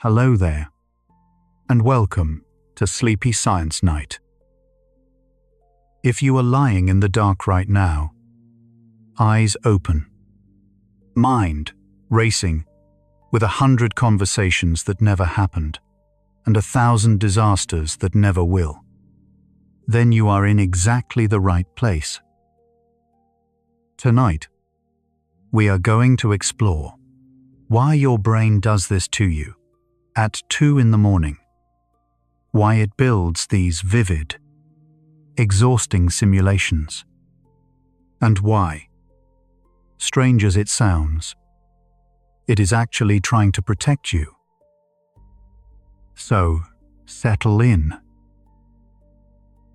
Hello there, and welcome to Sleepy Science Night. If you are lying in the dark right now, eyes open, mind racing with 100 conversations that never happened and 1,000 disasters that never will, then you are in exactly the right place. Tonight, we are going to explore why your brain does this to you at 2 a.m, why it builds these vivid, exhausting simulations, and why, strange as it sounds, it is actually trying to protect you. So, settle in.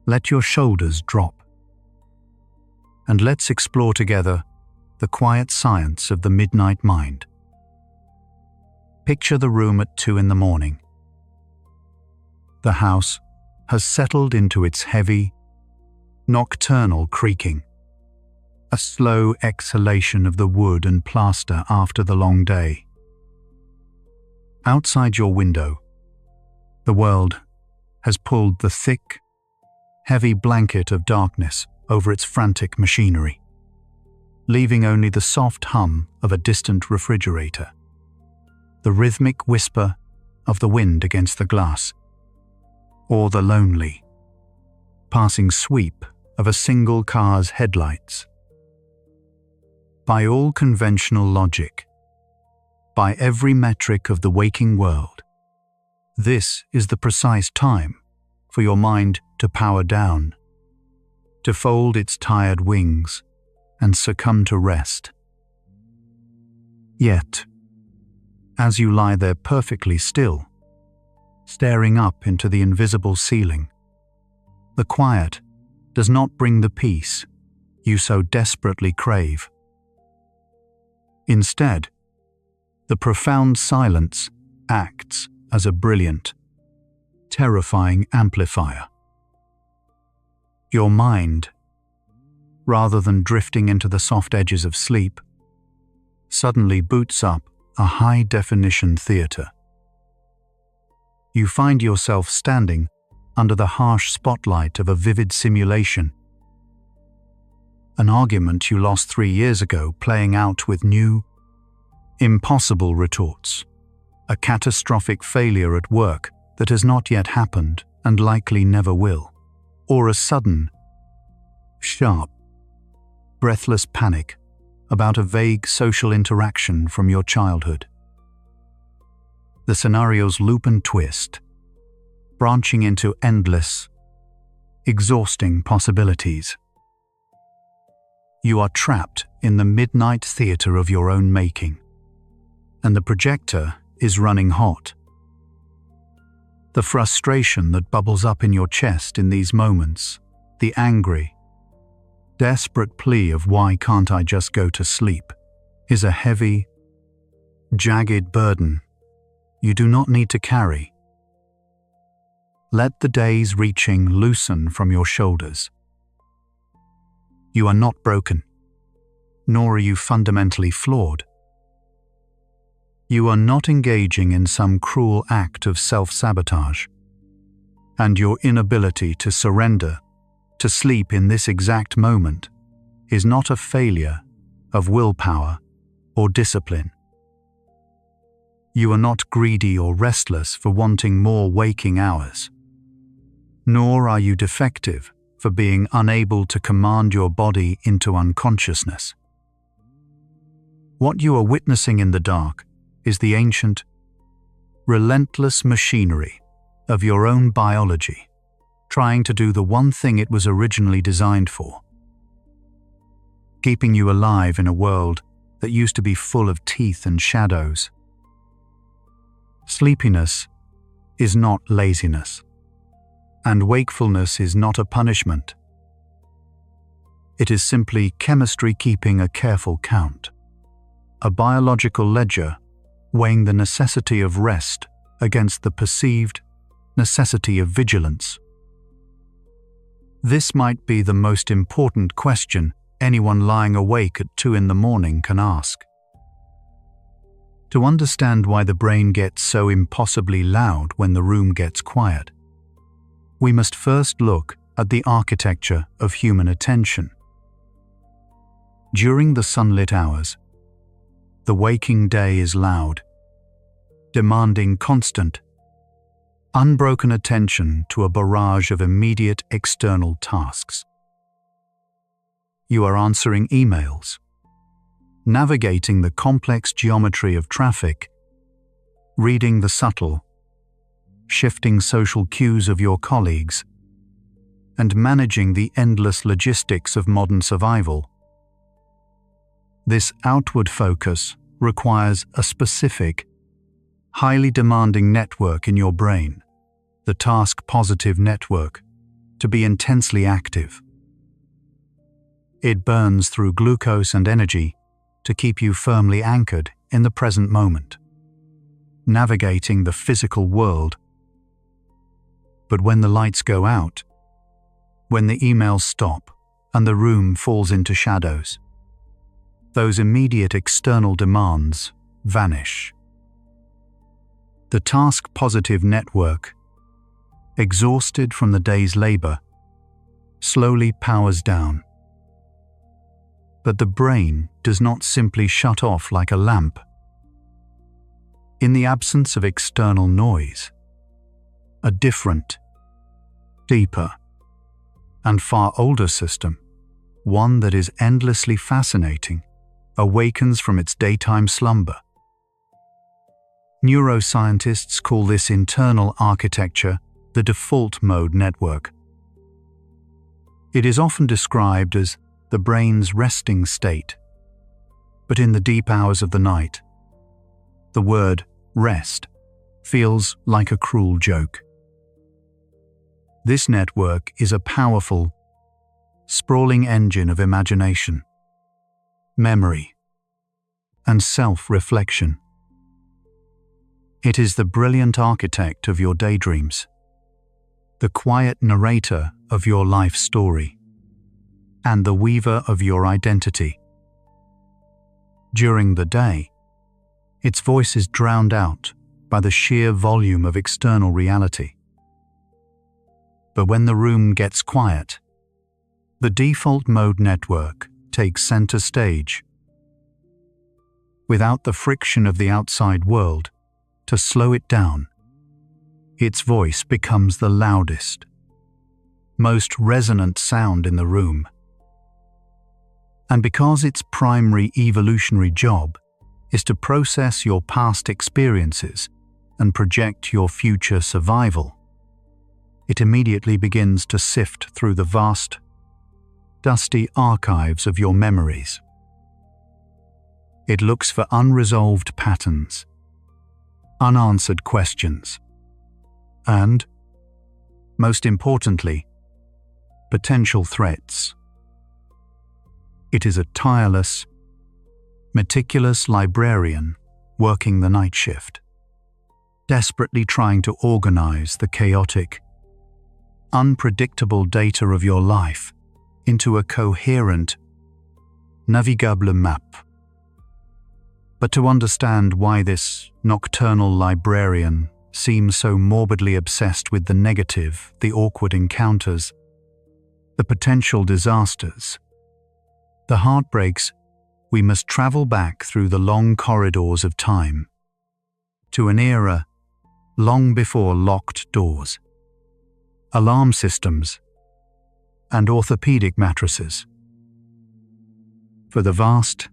Let your shoulders drop. And let's explore together the quiet science of the midnight mind. Picture the room at 2 a.m. The house has settled into its heavy, nocturnal creaking, a slow exhalation of the wood and plaster after the long day. Outside your window, the world has pulled the thick, heavy blanket of darkness over its frantic machinery, leaving only the soft hum of a distant refrigerator, the rhythmic whisper of the wind against the glass, or the lonely, passing sweep of a single car's headlights. By all conventional logic, by every metric of the waking world, this is the precise time for your mind to power down, to fold its tired wings and succumb to rest. Yet, as you lie there perfectly still, staring up into the invisible ceiling, the quiet does not bring the peace you so desperately crave. Instead, the profound silence acts as a brilliant, terrifying amplifier. Your mind, rather than drifting into the soft edges of sleep, suddenly boots up a high-definition theater. You find yourself standing under the harsh spotlight of a vivid simulation. An argument you lost 3 years ago playing out with new, impossible retorts. A catastrophic failure at work that has not yet happened and likely never will. Or a sudden, sharp, breathless panic about a vague social interaction from your childhood. The scenarios loop and twist, branching into endless, exhausting possibilities. You are trapped in the midnight theater of your own making, and the projector is running hot. The frustration that bubbles up in your chest in these moments, the angry, desperate plea of "why can't I just go to sleep?" is a heavy, jagged burden you do not need to carry. Let the day's reaching loosen from your shoulders. You are not broken, nor are you fundamentally flawed. You are not engaging in some cruel act of self-sabotage, and your inability to surrender to sleep in this exact moment is not a failure of willpower or discipline. You are not greedy or restless for wanting more waking hours, nor are you defective for being unable to command your body into unconsciousness. What you are witnessing in the dark is the ancient, relentless machinery of your own biology, trying to do the one thing it was originally designed for, keeping you alive in a world that used to be full of teeth and shadows. Sleepiness is not laziness, and wakefulness is not a punishment. It is simply chemistry keeping a careful count, a biological ledger weighing the necessity of rest against the perceived necessity of vigilance. This might be the most important question anyone lying awake at 2 a.m. can ask. To understand why the brain gets so impossibly loud when the room gets quiet, we must first look at the architecture of human attention. During the sunlit hours, the waking day is loud, demanding constant, unbroken attention to a barrage of immediate external tasks. You are answering emails, navigating the complex geometry of traffic, reading the subtle, shifting social cues of your colleagues, and managing the endless logistics of modern survival. This outward focus requires a specific, highly demanding network in your brain, the task-positive network, to be intensely active. It burns through glucose and energy to keep you firmly anchored in the present moment, navigating the physical world. But when the lights go out, when the emails stop and the room falls into shadows, those immediate external demands vanish. The task-positive network, exhausted from the day's labor, slowly powers down. But the brain does not simply shut off like a lamp. In the absence of external noise, a different, deeper, and far older system, one that is endlessly fascinating, awakens from its daytime slumber. Neuroscientists call this internal architecture the default mode network. It is often described as the brain's resting state, but in the deep hours of the night, the word rest feels like a cruel joke. This network is a powerful, sprawling engine of imagination, memory, and self-reflection. It is the brilliant architect of your daydreams, the quiet narrator of your life story, and the weaver of your identity. During the day, its voice is drowned out by the sheer volume of external reality. But when the room gets quiet, the default mode network takes center stage. Without the friction of the outside world to slow it down, its voice becomes the loudest, most resonant sound in the room. And because its primary evolutionary job is to process your past experiences and project your future survival, it immediately begins to sift through the vast, dusty archives of your memories. It looks for unresolved patterns, unanswered questions, and, most importantly, potential threats. It is a tireless, meticulous librarian working the night shift, desperately trying to organize the chaotic, unpredictable data of your life into a coherent, navigable map. But to understand why this nocturnal librarian seems so morbidly obsessed with the negative, the awkward encounters, the potential disasters, the heartbreaks, we must travel back through the long corridors of time to an era long before locked doors, alarm systems, and orthopedic mattresses. For the vast,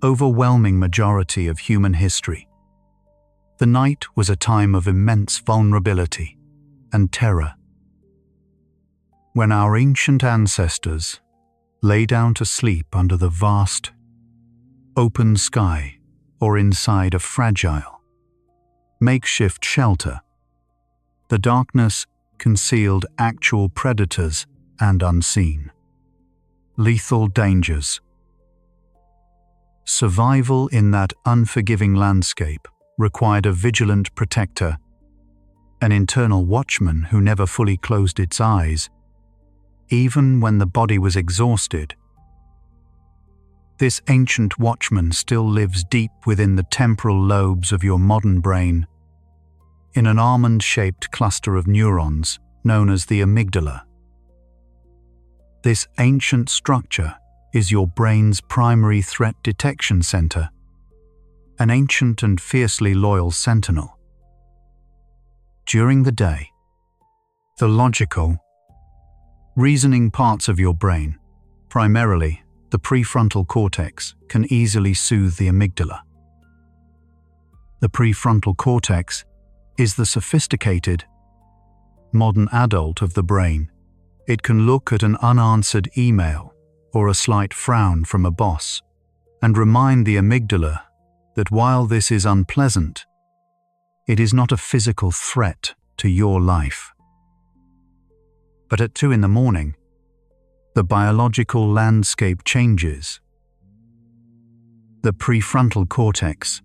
overwhelming majority of human history, the night was a time of immense vulnerability and terror. When our ancient ancestors lay down to sleep under the vast, open sky or inside a fragile, makeshift shelter, the darkness concealed actual predators and unseen, lethal dangers. Survival in that unforgiving landscape required a vigilant protector, an internal watchman who never fully closed its eyes, even when the body was exhausted. This ancient watchman still lives deep within the temporal lobes of your modern brain, in an almond-shaped cluster of neurons known as the amygdala. This ancient structure is your brain's primary threat detection center, an ancient and fiercely loyal sentinel. During the day, the logical, reasoning parts of your brain, primarily the prefrontal cortex, can easily soothe the amygdala. The prefrontal cortex is the sophisticated, modern adult of the brain. It can look at an unanswered email or a slight frown from a boss and remind the amygdala that while this is unpleasant, it is not a physical threat to your life. But at 2 a.m, the biological landscape changes. The prefrontal cortex,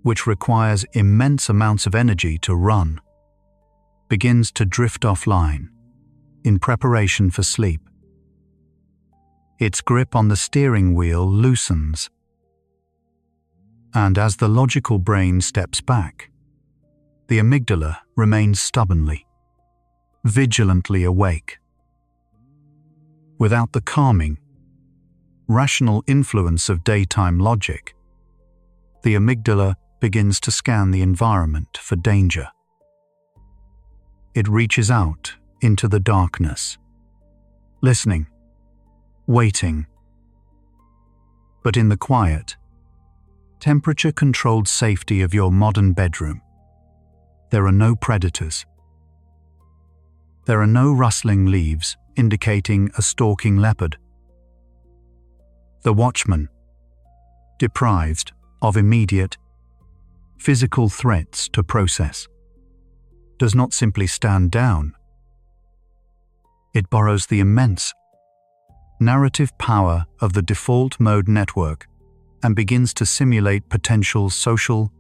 which requires immense amounts of energy to run, begins to drift offline in preparation for sleep. Its grip on the steering wheel loosens, and as the logical brain steps back, the amygdala remains stubbornly, vigilantly awake. Without the calming, rational influence of daytime logic, the amygdala begins to scan the environment for danger. It reaches out into the darkness, listening, waiting. But in the quiet, temperature-controlled safety of your modern bedroom, there are no predators. There are no rustling leaves indicating a stalking leopard. The watchman, deprived of immediate, physical threats to process, does not simply stand down. It borrows the immense narrative power of the default mode network and begins to simulate potential social,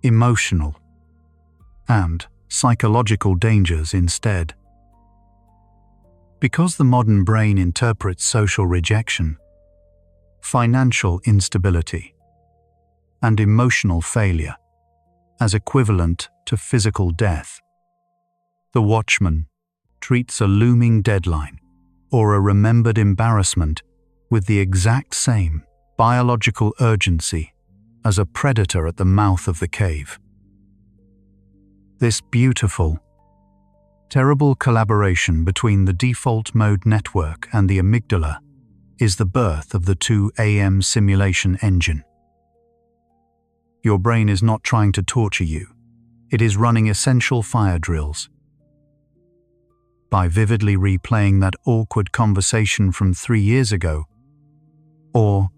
emotional, and psychological dangers instead. Because the modern brain interprets social rejection, financial instability, and emotional failure as equivalent to physical death, the watchman treats a looming deadline or a remembered embarrassment with the exact same biological urgency as a predator at the mouth of the cave. This beautiful, terrible collaboration between the default mode network and the amygdala is the birth of the 2 a.m. simulation engine. Your brain is not trying to torture you. It is running essential fire drills. By vividly replaying that awkward conversation from 3 years ago, or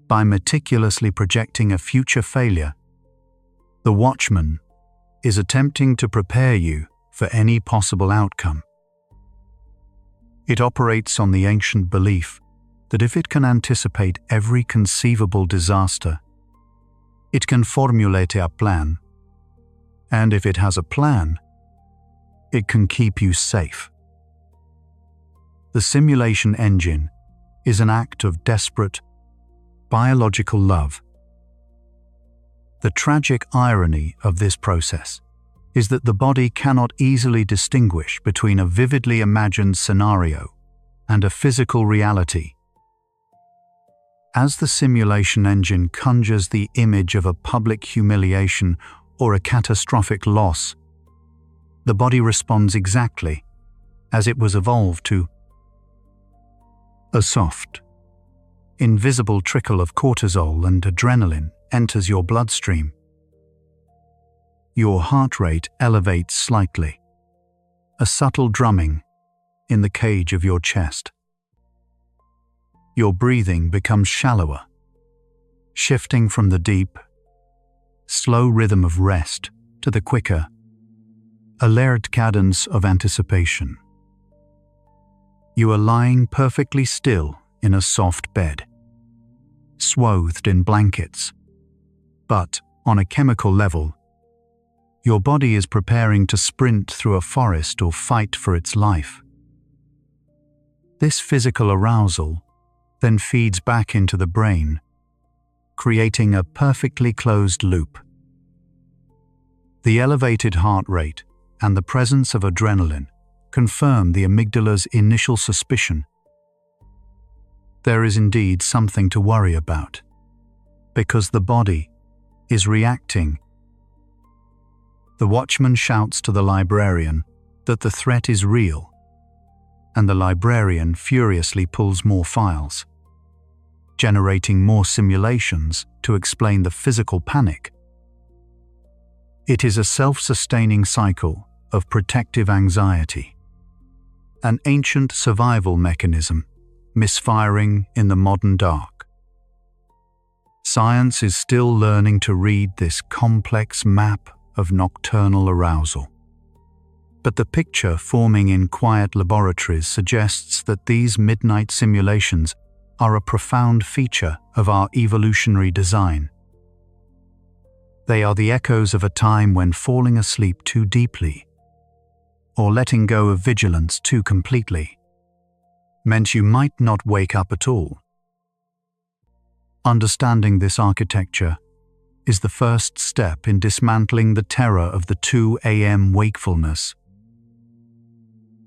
by meticulously projecting a future failure, the watchman is attempting to prepare you for any possible outcome. It operates on the ancient belief that if it can anticipate every conceivable disaster, it can formulate a plan, and if it has a plan, it can keep you safe. The simulation engine is an act of desperate, biological love. The tragic irony of this process is that the body cannot easily distinguish between a vividly imagined scenario and a physical reality. As the simulation engine conjures the image of a public humiliation or a catastrophic loss, the body responds exactly as it was evolved to. A soft, invisible trickle of cortisol and adrenaline enters your bloodstream. Your heart rate elevates slightly, a subtle drumming in the cage of your chest. Your breathing becomes shallower, shifting from the deep, slow rhythm of rest to the quicker, alert cadence of anticipation. You are lying perfectly still in a soft bed, swathed in blankets, but on a chemical level, your body is preparing to sprint through a forest or fight for its life. This physical arousal then feeds back into the brain, creating a perfectly closed loop. The elevated heart rate and the presence of adrenaline confirm the amygdala's initial suspicion. There is indeed something to worry about, because the body is reacting. The watchman shouts to the librarian that the threat is real, and the librarian furiously pulls more files, generating more simulations to explain the physical panic. It is a self-sustaining cycle of protective anxiety, an ancient survival mechanism misfiring in the modern dark. Science is still learning to read this complex map of nocturnal arousal. But the picture forming in quiet laboratories suggests that these midnight simulations are a profound feature of our evolutionary design. They are the echoes of a time when falling asleep too deeply, or letting go of vigilance too completely, meant you might not wake up at all. Understanding this architecture is the first step in dismantling the terror of the 2 a.m. wakefulness.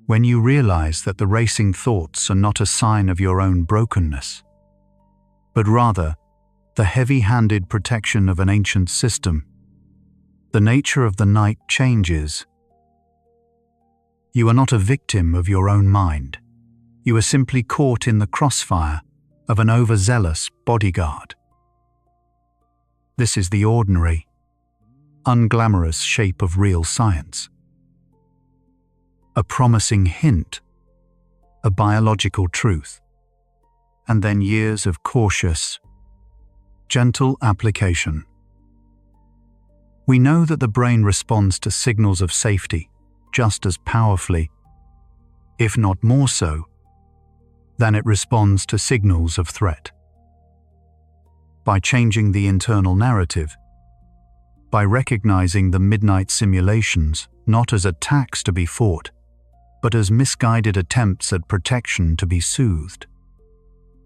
When you realize that the racing thoughts are not a sign of your own brokenness, but rather the heavy-handed protection of an ancient system, the nature of the night changes. You are not a victim of your own mind. You are simply caught in the crossfire of an overzealous bodyguard. This is the ordinary, unglamorous shape of real science. A promising hint, a biological truth, and then years of cautious, gentle application. We know that the brain responds to signals of safety just as powerfully, if not more so, than it responds to signals of threat. By changing the internal narrative, by recognizing the midnight simulations not as attacks to be fought, but as misguided attempts at protection to be soothed,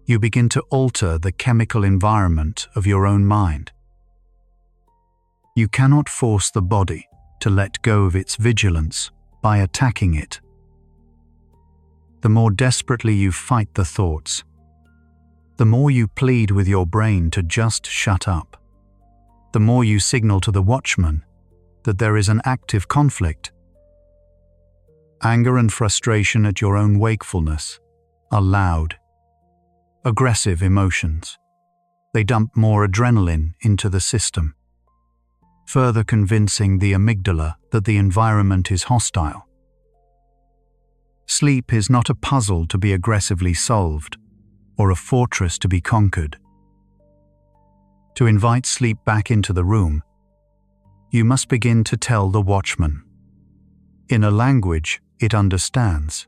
you begin to alter the chemical environment of your own mind. You cannot force the body to let go of its vigilance by attacking it. The more desperately you fight the thoughts, the more you plead with your brain to just shut up, the more you signal to the watchman that there is an active conflict. Anger and frustration at your own wakefulness are loud, aggressive emotions. They dump more adrenaline into the system, further convincing the amygdala that the environment is hostile. Sleep is not a puzzle to be aggressively solved or a fortress to be conquered. To invite sleep back into the room, you must begin to tell the watchman, in a language it understands,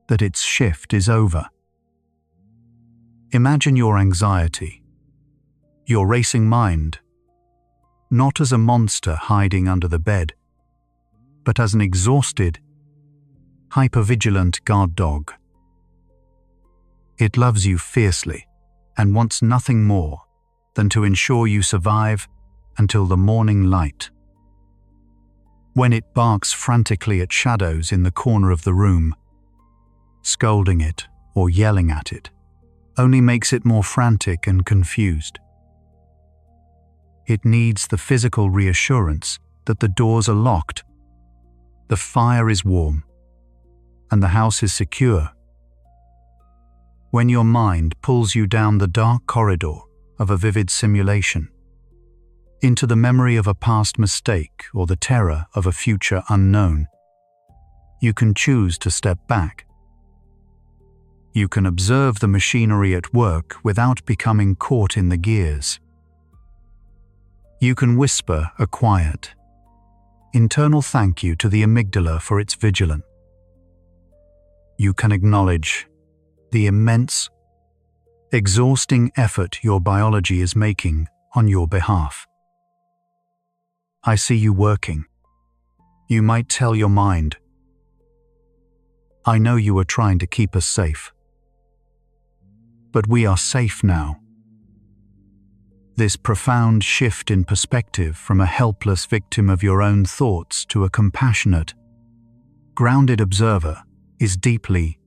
that its shift is over. Imagine your anxiety, your racing mind, not as a monster hiding under the bed, but as an exhausted, hypervigilant guard dog. It loves you fiercely and wants nothing more than to ensure you survive until the morning light. When it barks frantically at shadows in the corner of the room, scolding it or yelling at it only makes it more frantic and confused. It needs the physical reassurance that the doors are locked, the fire is warm, and the house is secure. When your mind pulls you down the dark corridor of a vivid simulation, into the memory of a past mistake or the terror of a future unknown, you can choose to step back. You can observe the machinery at work without becoming caught in the gears. You can whisper a quiet, internal thank you to the amygdala for its vigilance. You can acknowledge the immense, exhausting effort your biology is making on your behalf. I see you working. You might tell your mind, I know you are trying to keep us safe. but we are safe now. This profound shift in perspective from a helpless victim of your own thoughts to a compassionate, grounded observer is deeply,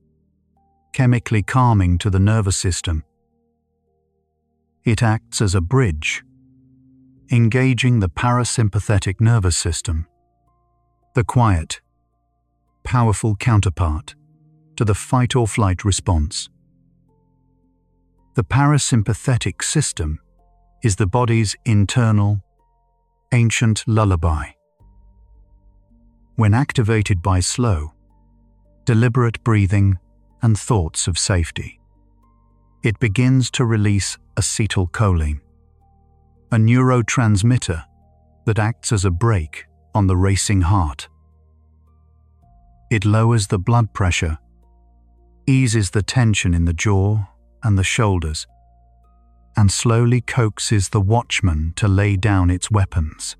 chemically calming to the nervous system. It acts as a bridge, engaging the parasympathetic nervous system, the quiet, powerful counterpart to the fight-or-flight response. The parasympathetic system is the body's internal, ancient lullaby. When activated by slow, deliberate breathing and thoughts of safety, it begins to release acetylcholine, a neurotransmitter that acts as a brake on the racing heart. It lowers the blood pressure, eases the tension in the jaw and the shoulders, and slowly coaxes the watchman to lay down its weapons.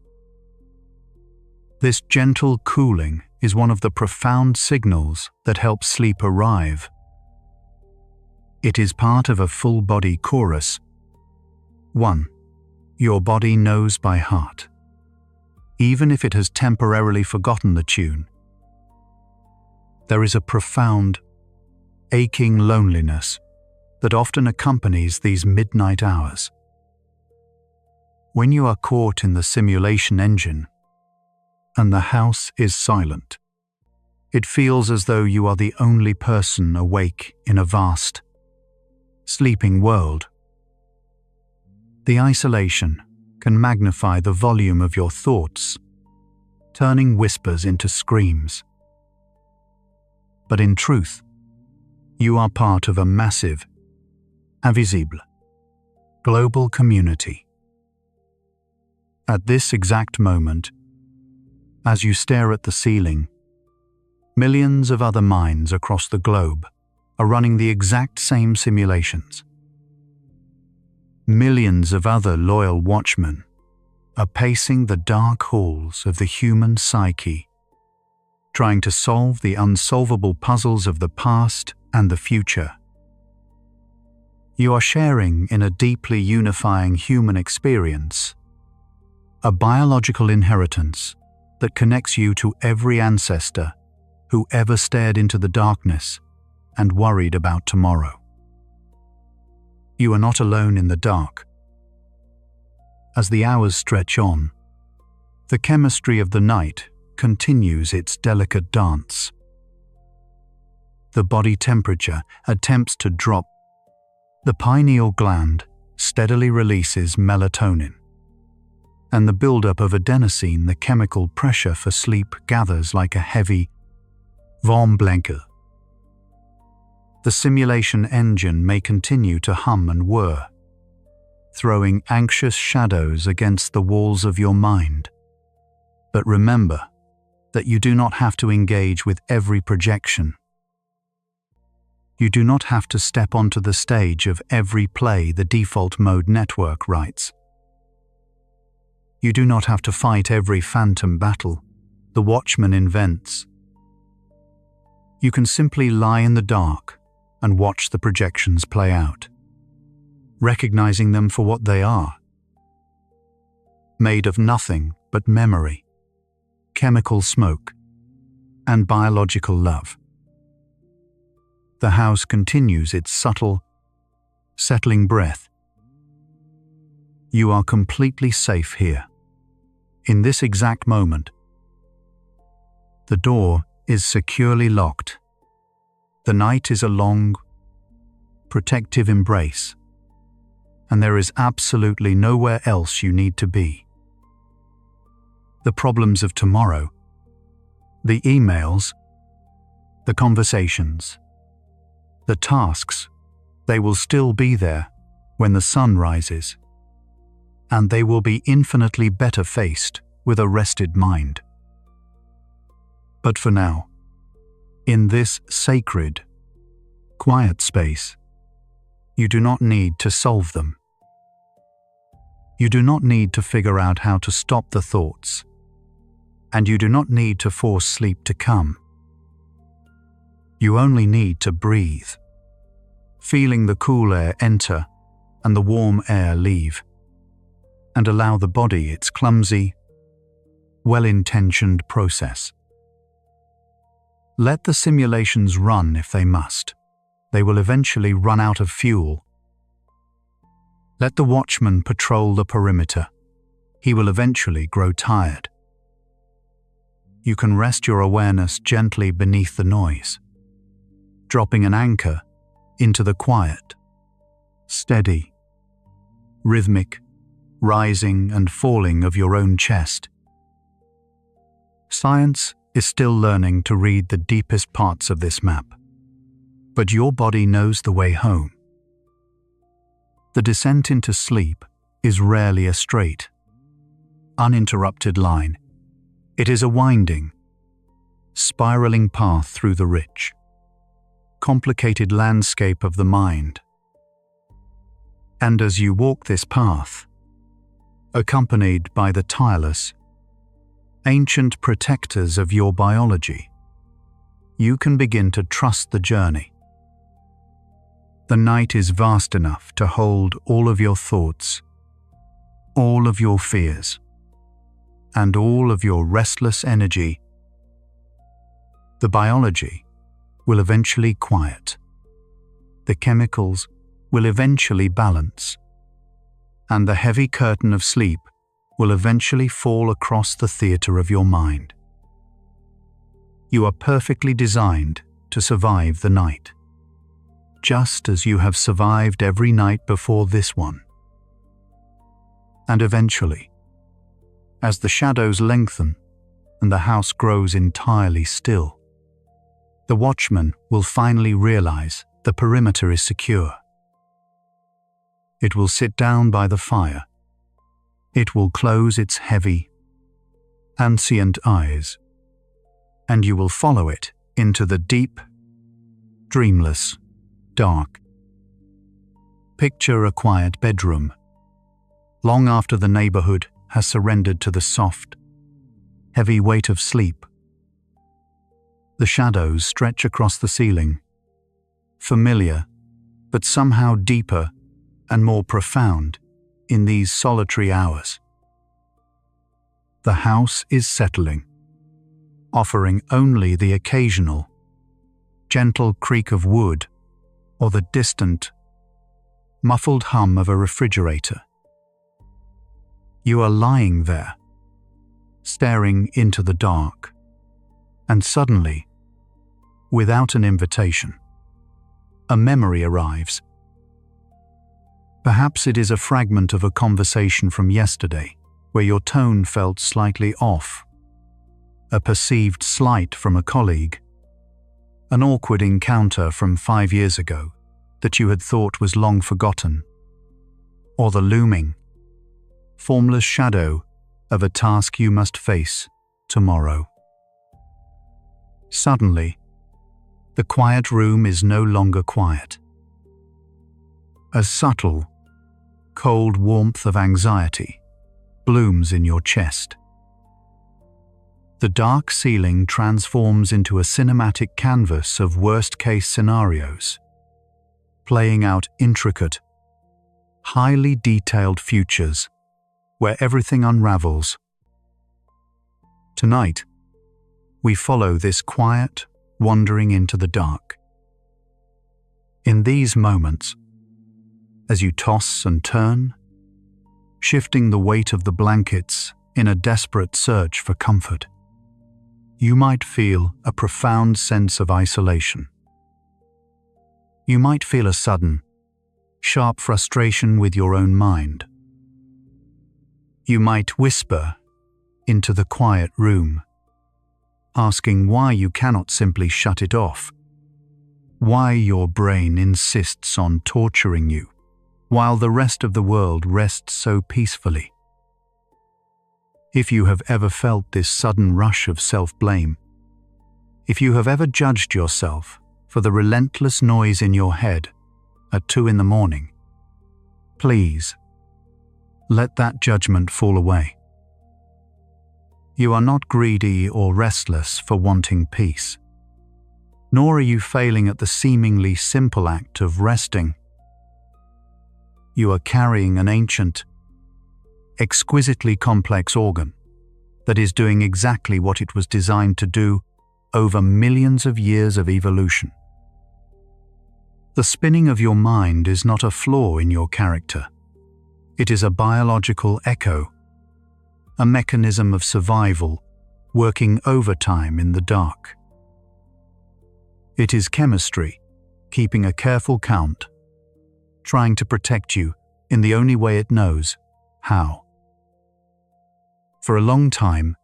This gentle cooling is one of the profound signals that help sleep arrive. It is part of a full-body chorus. 1. Your body knows by heart, even if it has temporarily forgotten the tune. There is a profound, aching loneliness that often accompanies these midnight hours. When you are caught in the simulation engine and the house is silent, it feels as though you are the only person awake in a vast, sleeping world. The isolation can magnify the volume of your thoughts, turning whispers into screams. But in truth, you are part of a massive, invisible, global community. At this exact moment, as you stare at the ceiling, millions of other minds across the globe are running the exact same simulations. Millions of other loyal watchmen are pacing the dark halls of the human psyche, trying to solve the unsolvable puzzles of the past and the future. You are sharing in a deeply unifying human experience, a biological inheritance that connects you to every ancestor who ever stared into the darkness and worried about tomorrow. You are not alone in the dark. As the hours stretch on, the chemistry of the night continues its delicate dance. The body temperature attempts to drop. The pineal gland steadily releases melatonin, and the buildup of adenosine, the chemical pressure for sleep, gathers like a heavy, warm blanket. The simulation engine may continue to hum and whir, throwing anxious shadows against the walls of your mind. But remember that you do not have to engage with every projection. You do not have to step onto the stage of every play the default mode network writes. You do not have to fight every phantom battle the watchman invents. You can simply lie in the dark and watch the projections play out, recognizing them for what they are. Made of nothing but memory, chemical smoke, and biological love. The house continues its subtle, settling breath. You are completely safe here. In this exact moment, the door is securely locked. The night is a long, protective embrace, and there is absolutely nowhere else you need to be. The problems of tomorrow, the emails, the conversations, the tasks, they will still be there when the sun rises, and they will be infinitely better faced with a rested mind. But for now, in this sacred, quiet space, you do not need to solve them. You do not need to figure out how to stop the thoughts, and you do not need to force sleep to come. You only need to breathe, feeling the cool air enter and the warm air leave, and allow the body its clumsy, well-intentioned process. Let the simulations run if they must. They will eventually run out of fuel. Let the watchman patrol the perimeter. He will eventually grow tired. You can rest your awareness gently beneath the noise, dropping an anchor into the quiet, steady, rhythmic, rising and falling of your own chest. Science is still learning to read the deepest parts of this map, but your body knows the way home. The descent into sleep is rarely a straight, uninterrupted line. It is a winding, spiraling path through the rich, complicated landscape of the mind. And as you walk this path, accompanied by the tireless, ancient protectors of your biology, you can begin to trust the journey. The night is vast enough to hold all of your thoughts, all of your fears, and all of your restless energy. The biology will eventually quiet. The chemicals will eventually balance, and the heavy curtain of sleep will eventually fall across the theater of your mind. You are perfectly designed to survive the night, just as you have survived every night before this one. And eventually, as the shadows lengthen and the house grows entirely still, the watchman will finally realize the perimeter is secure. It will sit down by the fire. It will close its heavy, ancient eyes, and you will follow it into the deep, dreamless dark. Picture a quiet bedroom, long after the neighborhood has surrendered to the soft, heavy weight of sleep. The shadows stretch across the ceiling, familiar, but somehow deeper and more profound in these solitary hours. The house is settling, offering only the occasional, gentle creak of wood or the distant, muffled hum of a refrigerator. You are lying there, staring into the dark, and suddenly, without an invitation, a memory arrives. Perhaps it is a fragment of a conversation from yesterday where your tone felt slightly off, a perceived slight from a colleague, an awkward encounter from 5 years ago that you had thought was long forgotten, or the looming, formless shadow of a task you must face tomorrow. Suddenly, the quiet room is no longer quiet. A subtle, cold warmth of anxiety blooms in your chest. The dark ceiling transforms into a cinematic canvas of worst-case scenarios, playing out intricate, highly detailed futures where everything unravels. Tonight, we follow this quiet wandering into the dark. In these moments, as you toss and turn, shifting the weight of the blankets in a desperate search for comfort, you might feel a profound sense of isolation. You might feel a sudden, sharp frustration with your own mind. You might whisper into the quiet room, asking why you cannot simply shut it off, why your brain insists on torturing you, while the rest of the world rests so peacefully. If you have ever felt this sudden rush of self-blame, if you have ever judged yourself for the relentless noise in your head at 2 a.m, please, let that judgment fall away. You are not greedy or restless for wanting peace. nor are you failing at the seemingly simple act of resting. You are carrying an ancient, exquisitely complex organ that is doing exactly what it was designed to do over millions of years of evolution. The spinning of your mind is not a flaw in your character. It is a biological echo, a mechanism of survival working overtime in the dark. It is chemistry, keeping a careful count, trying to protect you in the only way it knows how. For a long time,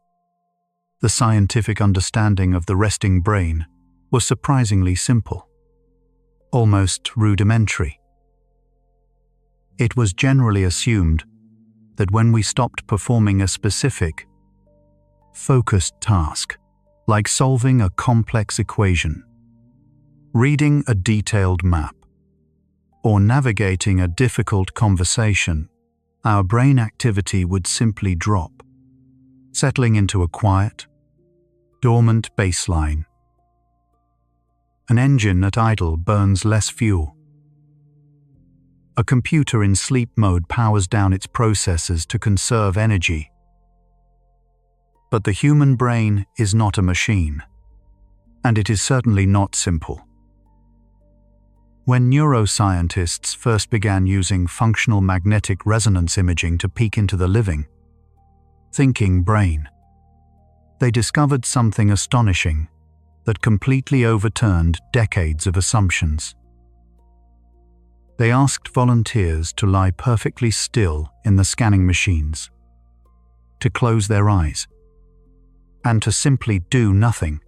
the scientific understanding of the resting brain was surprisingly simple, almost rudimentary. It was generally assumed that when we stopped performing a specific, focused task, like solving a complex equation, reading a detailed map, or navigating a difficult conversation, our brain activity would simply drop, settling into a quiet, dormant baseline. An engine at idle burns less fuel. A computer in sleep mode powers down its processors to conserve energy. But the human brain is not a machine, and it is certainly not simple. When neuroscientists first began using functional magnetic resonance imaging to peek into the living, thinking brain, they discovered something astonishing that completely overturned decades of assumptions. They asked volunteers to lie perfectly still in the scanning machines, to close their eyes, and to simply do nothing.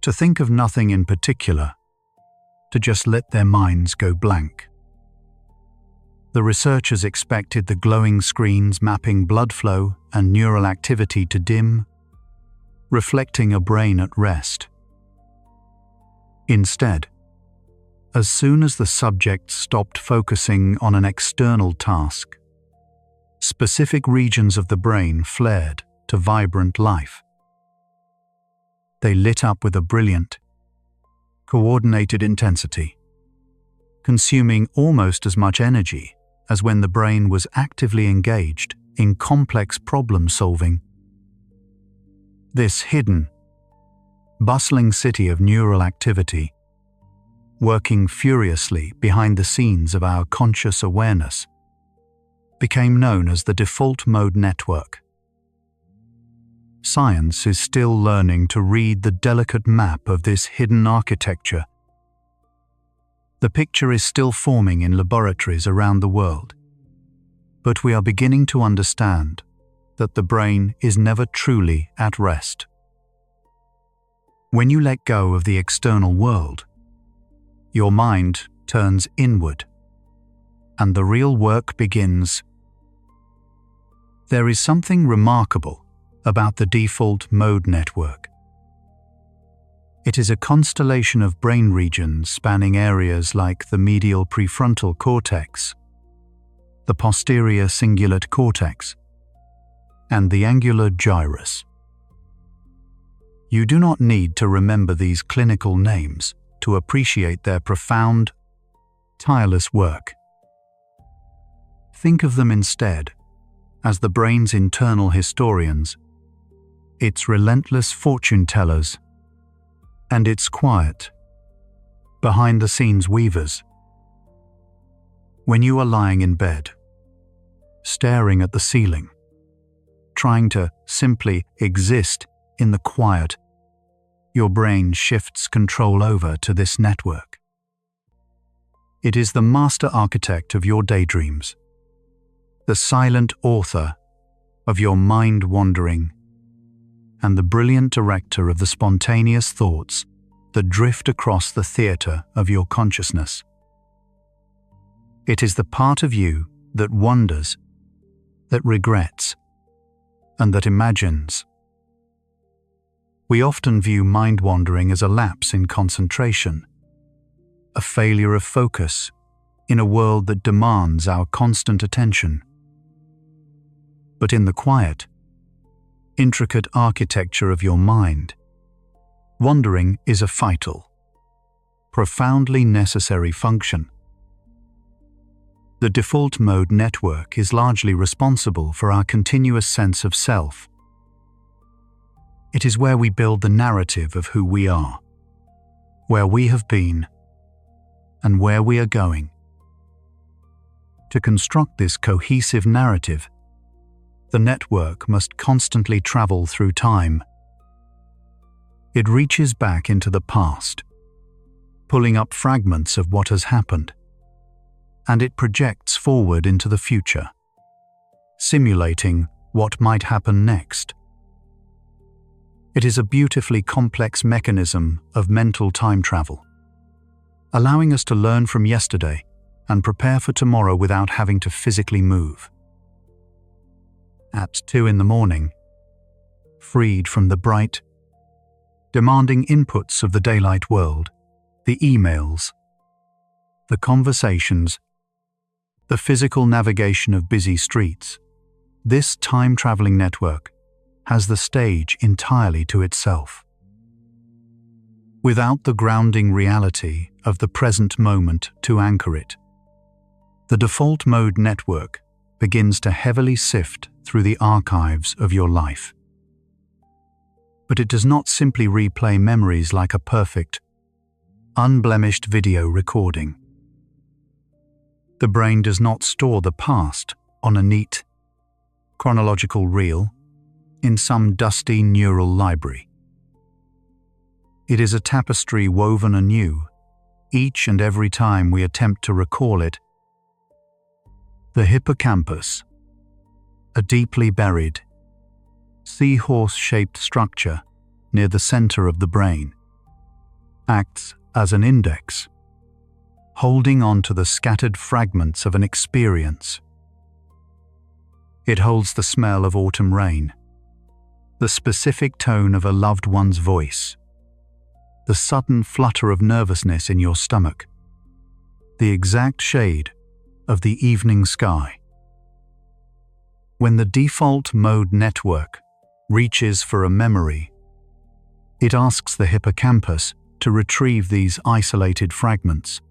To think of nothing in particular, to just let their minds go blank. The researchers expected the glowing screens mapping blood flow and neural activity to dim, reflecting a brain at rest. Instead, as soon as the subject stopped focusing on an external task, specific regions of the brain flared to vibrant life. They lit up with a brilliant, coordinated intensity, consuming almost as much energy as when the brain was actively engaged in complex problem solving. This hidden, bustling city of neural activity, working furiously behind the scenes of our conscious awareness, became known as the default mode network. Science is still learning to read the delicate map of this hidden architecture. The picture is still forming in laboratories around the world, but we are beginning to understand that the brain is never truly at rest. When you let go of the external world, your mind turns inward, and the real work begins. There is something remarkable about the default mode network. It is a constellation of brain regions spanning areas like the medial prefrontal cortex, the posterior cingulate cortex, and the angular gyrus. You do not need to remember these clinical names to appreciate their profound, tireless work. Think of them instead as the brain's internal historians, its relentless fortune tellers, and its quiet, behind-the-scenes weavers. When you are lying in bed, staring at the ceiling, trying to simply exist in the quiet, your brain shifts control over to this network. It is the master architect of your daydreams, the silent author of your mind wandering, and the brilliant director of the spontaneous thoughts that drift across the theater of your consciousness. It is the part of you that wonders, that regrets, and that imagines. We often view mind wandering as a lapse in concentration, a failure of focus in a world that demands our constant attention. But in the quiet, intricate architecture of your mind, Wandering is a vital, profoundly necessary function. The default mode network is largely responsible for our continuous sense of self. It is where we build the narrative of who we are, where we have been, and where we are going. To construct this cohesive narrative, the network must constantly travel through time. It reaches back into the past, pulling up fragments of what has happened, and it projects forward into the future, simulating what might happen next. It is a beautifully complex mechanism of mental time travel, allowing us to learn from yesterday and prepare for tomorrow without having to physically move. At 2 a.m, freed from the bright, demanding inputs of the daylight world, the emails, the conversations, the physical navigation of busy streets, this time-traveling network has the stage entirely to itself. Without the grounding reality of the present moment to anchor it, the default mode network begins to heavily sift through the archives of your life. But it does not simply replay memories like a perfect, unblemished video recording. The brain does not store the past on a neat, chronological reel in some dusty neural library. It is a tapestry woven anew each and every time we attempt to recall it. The hippocampus, a deeply buried, seahorse-shaped structure near the center of the brain, acts as an index, holding on to the scattered fragments of an experience. It holds the smell of autumn rain, the specific tone of a loved one's voice, the sudden flutter of nervousness in your stomach, the exact shade of the evening sky. When the default mode network reaches for a memory, it asks the hippocampus to retrieve these isolated fragments,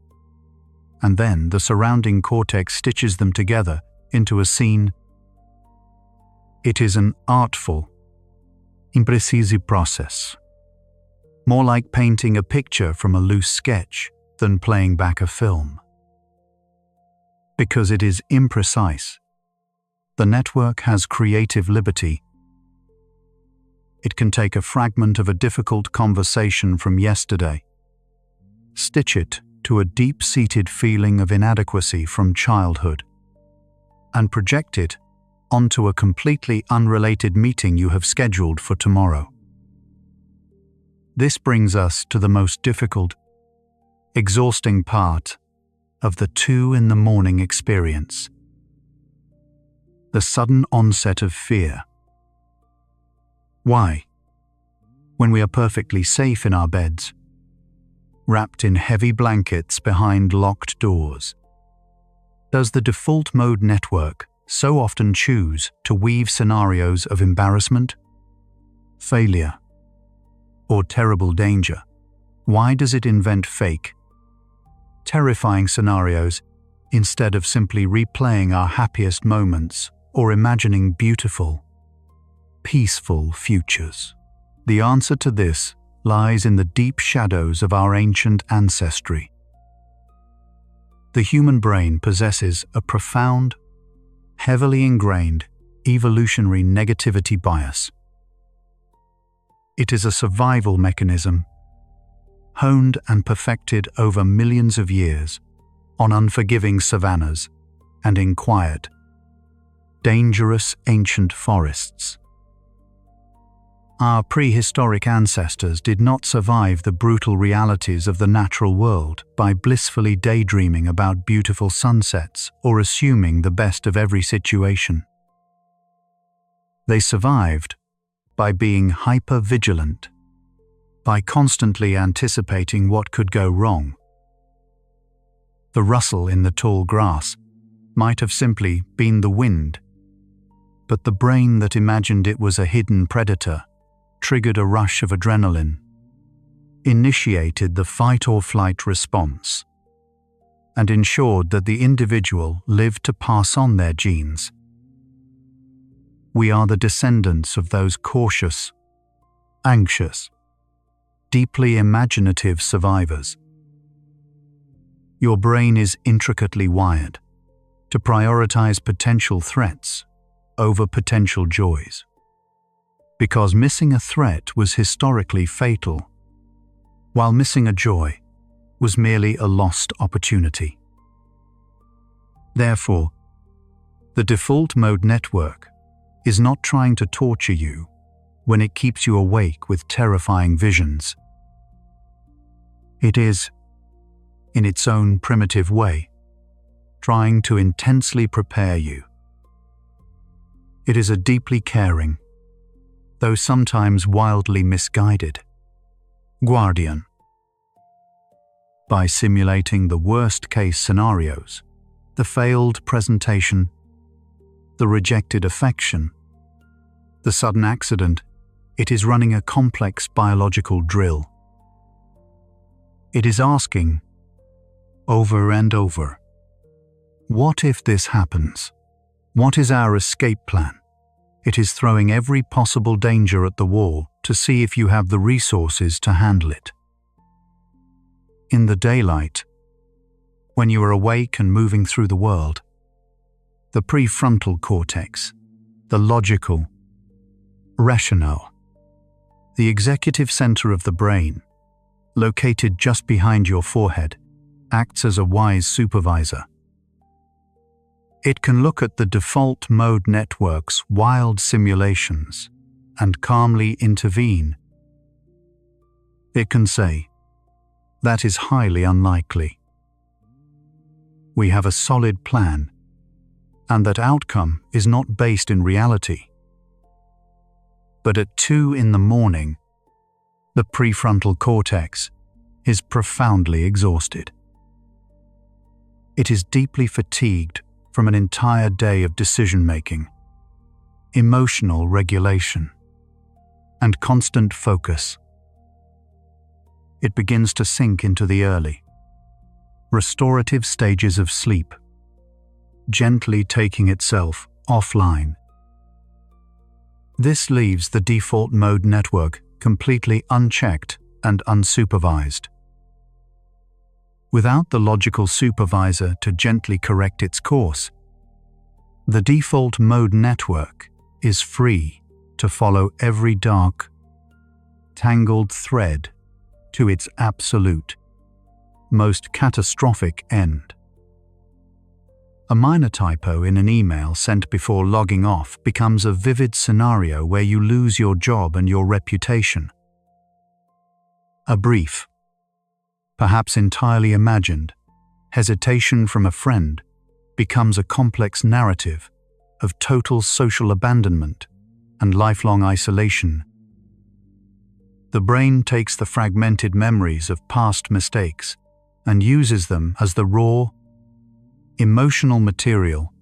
and then the surrounding cortex stitches them together into a scene. It is an artful, imprecise process, more like painting a picture from a loose sketch than playing back a film. Because it is imprecise, the network has creative liberty. It can take a fragment of a difficult conversation from yesterday, stitch it to a deep-seated feeling of inadequacy from childhood, and project it onto a completely unrelated meeting you have scheduled for tomorrow. This brings us to the most difficult, exhausting part of the 2 a.m. experience: the sudden onset of fear. Why, when we are perfectly safe in our beds, wrapped in heavy blankets behind locked doors, does the default mode network so often choose to weave scenarios of embarrassment, failure, or terrible danger? Why does it invent fake, terrifying scenarios instead of simply replaying our happiest moments or imagining beautiful, peaceful futures? The answer to this lies in the deep shadows of our ancient ancestry. The human brain possesses a profound, heavily ingrained evolutionary negativity bias. It is a survival mechanism, honed and perfected over millions of years on unforgiving savannas and in quiet, dangerous ancient forests. Our prehistoric ancestors did not survive the brutal realities of the natural world by blissfully daydreaming about beautiful sunsets or assuming the best of every situation. They survived by being hyper-vigilant, by constantly anticipating what could go wrong. The rustle in the tall grass might have simply been the wind, but the brain that imagined it was a hidden predator triggered a rush of adrenaline, initiated the fight-or-flight response and ensured that the individual lived to pass on their genes. We are the descendants of those cautious, anxious, deeply imaginative survivors. Your brain is intricately wired to prioritize potential threats over potential joys, because missing a threat was historically fatal, while missing a joy was merely a lost opportunity. Therefore, the default mode network is not trying to torture you when it keeps you awake with terrifying visions. It is, in its own primitive way, trying to intensely prepare you. It is a deeply caring, though sometimes wildly misguided, guardian. By simulating the worst-case scenarios, the failed presentation, the rejected affection, the sudden accident, it is running a complex biological drill. It is asking, over and over, what if this happens? What is our escape plan? It is throwing every possible danger at the wall to see if you have the resources to handle it. In the daylight, when you are awake and moving through the world, the prefrontal cortex, the logical, rational, the executive center of the brain, located just behind your forehead, acts as a wise supervisor. It can look at the default mode network's wild simulations and calmly intervene. It can say, that is highly unlikely. We have a solid plan, and that outcome is not based in reality. But at 2 in the morning, the prefrontal cortex is profoundly exhausted. It is deeply fatigued from an entire day of decision-making, emotional regulation, and constant focus. It begins to sink into the early, restorative stages of sleep, gently taking itself offline. This leaves the default mode network completely unchecked and unsupervised. Without the logical supervisor to gently correct its course, the default mode network is free to follow every dark, tangled thread to its absolute, most catastrophic end. A minor typo in an email sent before logging off becomes a vivid scenario where you lose your job and your reputation. A brief, perhaps entirely imagined, hesitation from a friend becomes a complex narrative of total social abandonment and lifelong isolation. The brain takes the fragmented memories of past mistakes and uses them as the raw, emotional material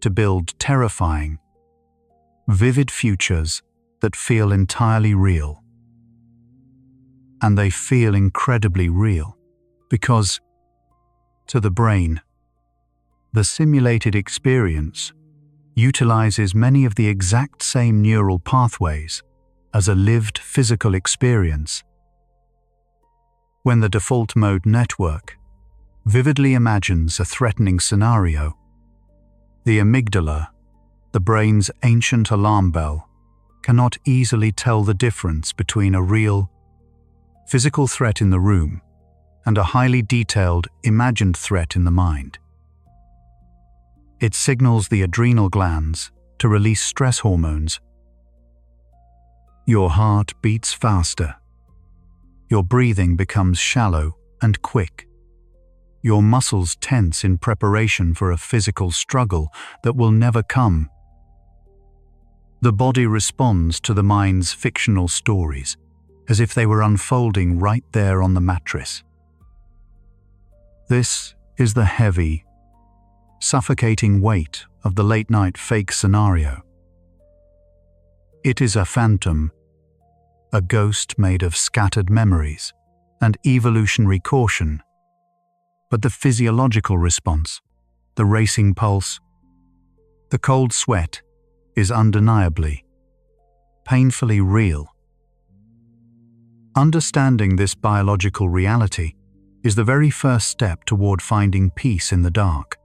to build terrifying, vivid futures that feel entirely real. And they feel incredibly real because, to the brain, the simulated experience utilizes many of the exact same neural pathways as a lived physical experience. When the default mode network vividly imagines a threatening scenario, the amygdala, the brain's ancient alarm bell, cannot easily tell the difference between a real, physical threat in the room and a highly detailed, imagined threat in the mind. It signals the adrenal glands to release stress hormones. Your heart beats faster. Your breathing becomes shallow and quick. Your muscles tense in preparation for a physical struggle that will never come. The body responds to the mind's fictional stories as if they were unfolding right there on the mattress. This is the heavy, suffocating weight of the late-night fake scenario. It is a phantom, a ghost made of scattered memories, and evolutionary caution, but the physiological response, the racing pulse, the cold sweat, is undeniably, painfully real. Understanding this biological reality is the very first step toward finding peace in the dark.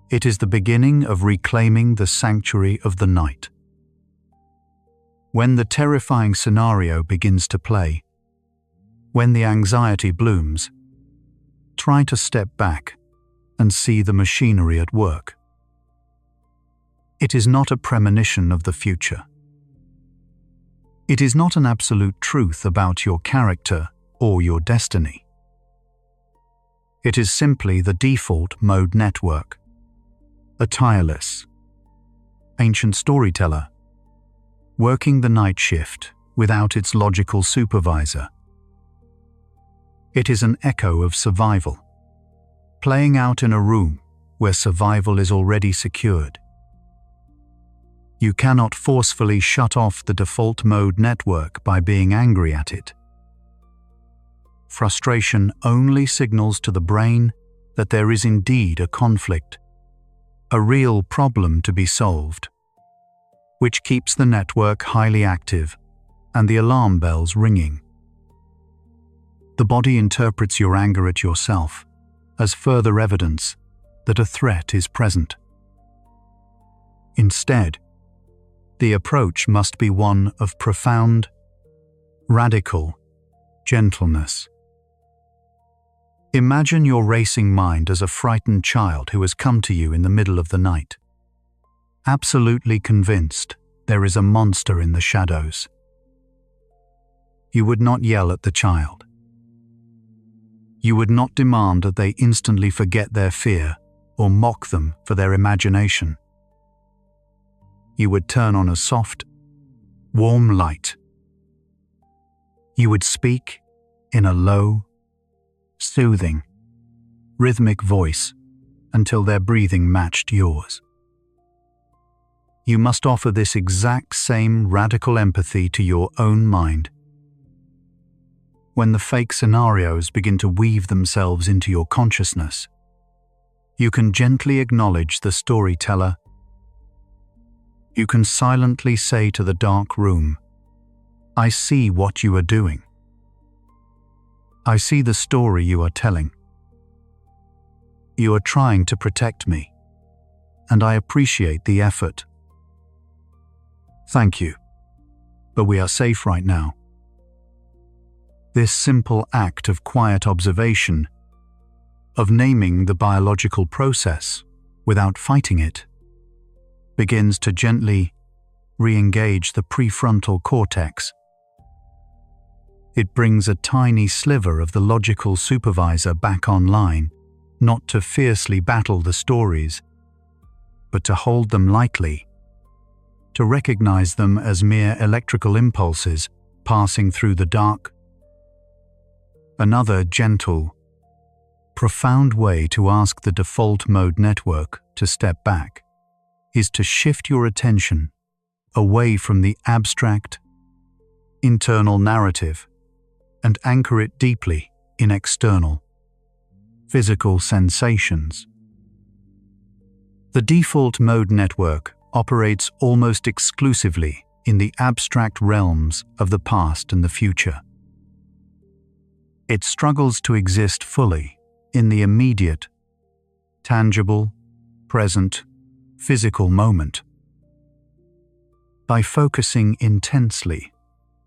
It is the beginning of reclaiming the sanctuary of the night. When the terrifying scenario begins to play, when the anxiety blooms, try to step back and see the machinery at work. It is not a premonition of the future. It is not an absolute truth about your character or your destiny. It is simply the default mode network, a tireless, ancient storyteller, working the night shift without its logical supervisor. It is an echo of survival, playing out in a room where survival is already secured. You cannot forcefully shut off the default mode network by being angry at it. Frustration only signals to the brain that there is indeed a conflict, a real problem to be solved, which keeps the network highly active and the alarm bells ringing. The body interprets your anger at yourself as further evidence that a threat is present. Instead, the approach must be one of profound, radical gentleness. Imagine your racing mind as a frightened child who has come to you in the middle of the night, absolutely convinced there is a monster in the shadows. You would not yell at the child. You would not demand that they instantly forget their fear or mock them for their imagination. You would turn on a soft, warm light. You would speak in a low, soothing, rhythmic voice until their breathing matched yours. You must offer this exact same radical empathy to your own mind. When the fake scenarios begin to weave themselves into your consciousness, you can gently acknowledge the storyteller. You can silently say to the dark room, "I see what you are doing. I see the story you are telling. You are trying to protect me, and I appreciate the effort. Thank you, but we are safe right now." This simple act of quiet observation, of naming the biological process without fighting it, begins to gently re-engage the prefrontal cortex. It brings a tiny sliver of the logical supervisor back online, not to fiercely battle the stories, but to hold them lightly, to recognize them as mere electrical impulses passing through the dark. Another gentle, profound way to ask the default mode network to step back is to shift your attention away from the abstract, internal narrative and anchor it deeply in external, physical sensations. The default mode network operates almost exclusively in the abstract realms of the past and the future. It struggles to exist fully in the immediate, tangible, present, physical moment. By focusing intensely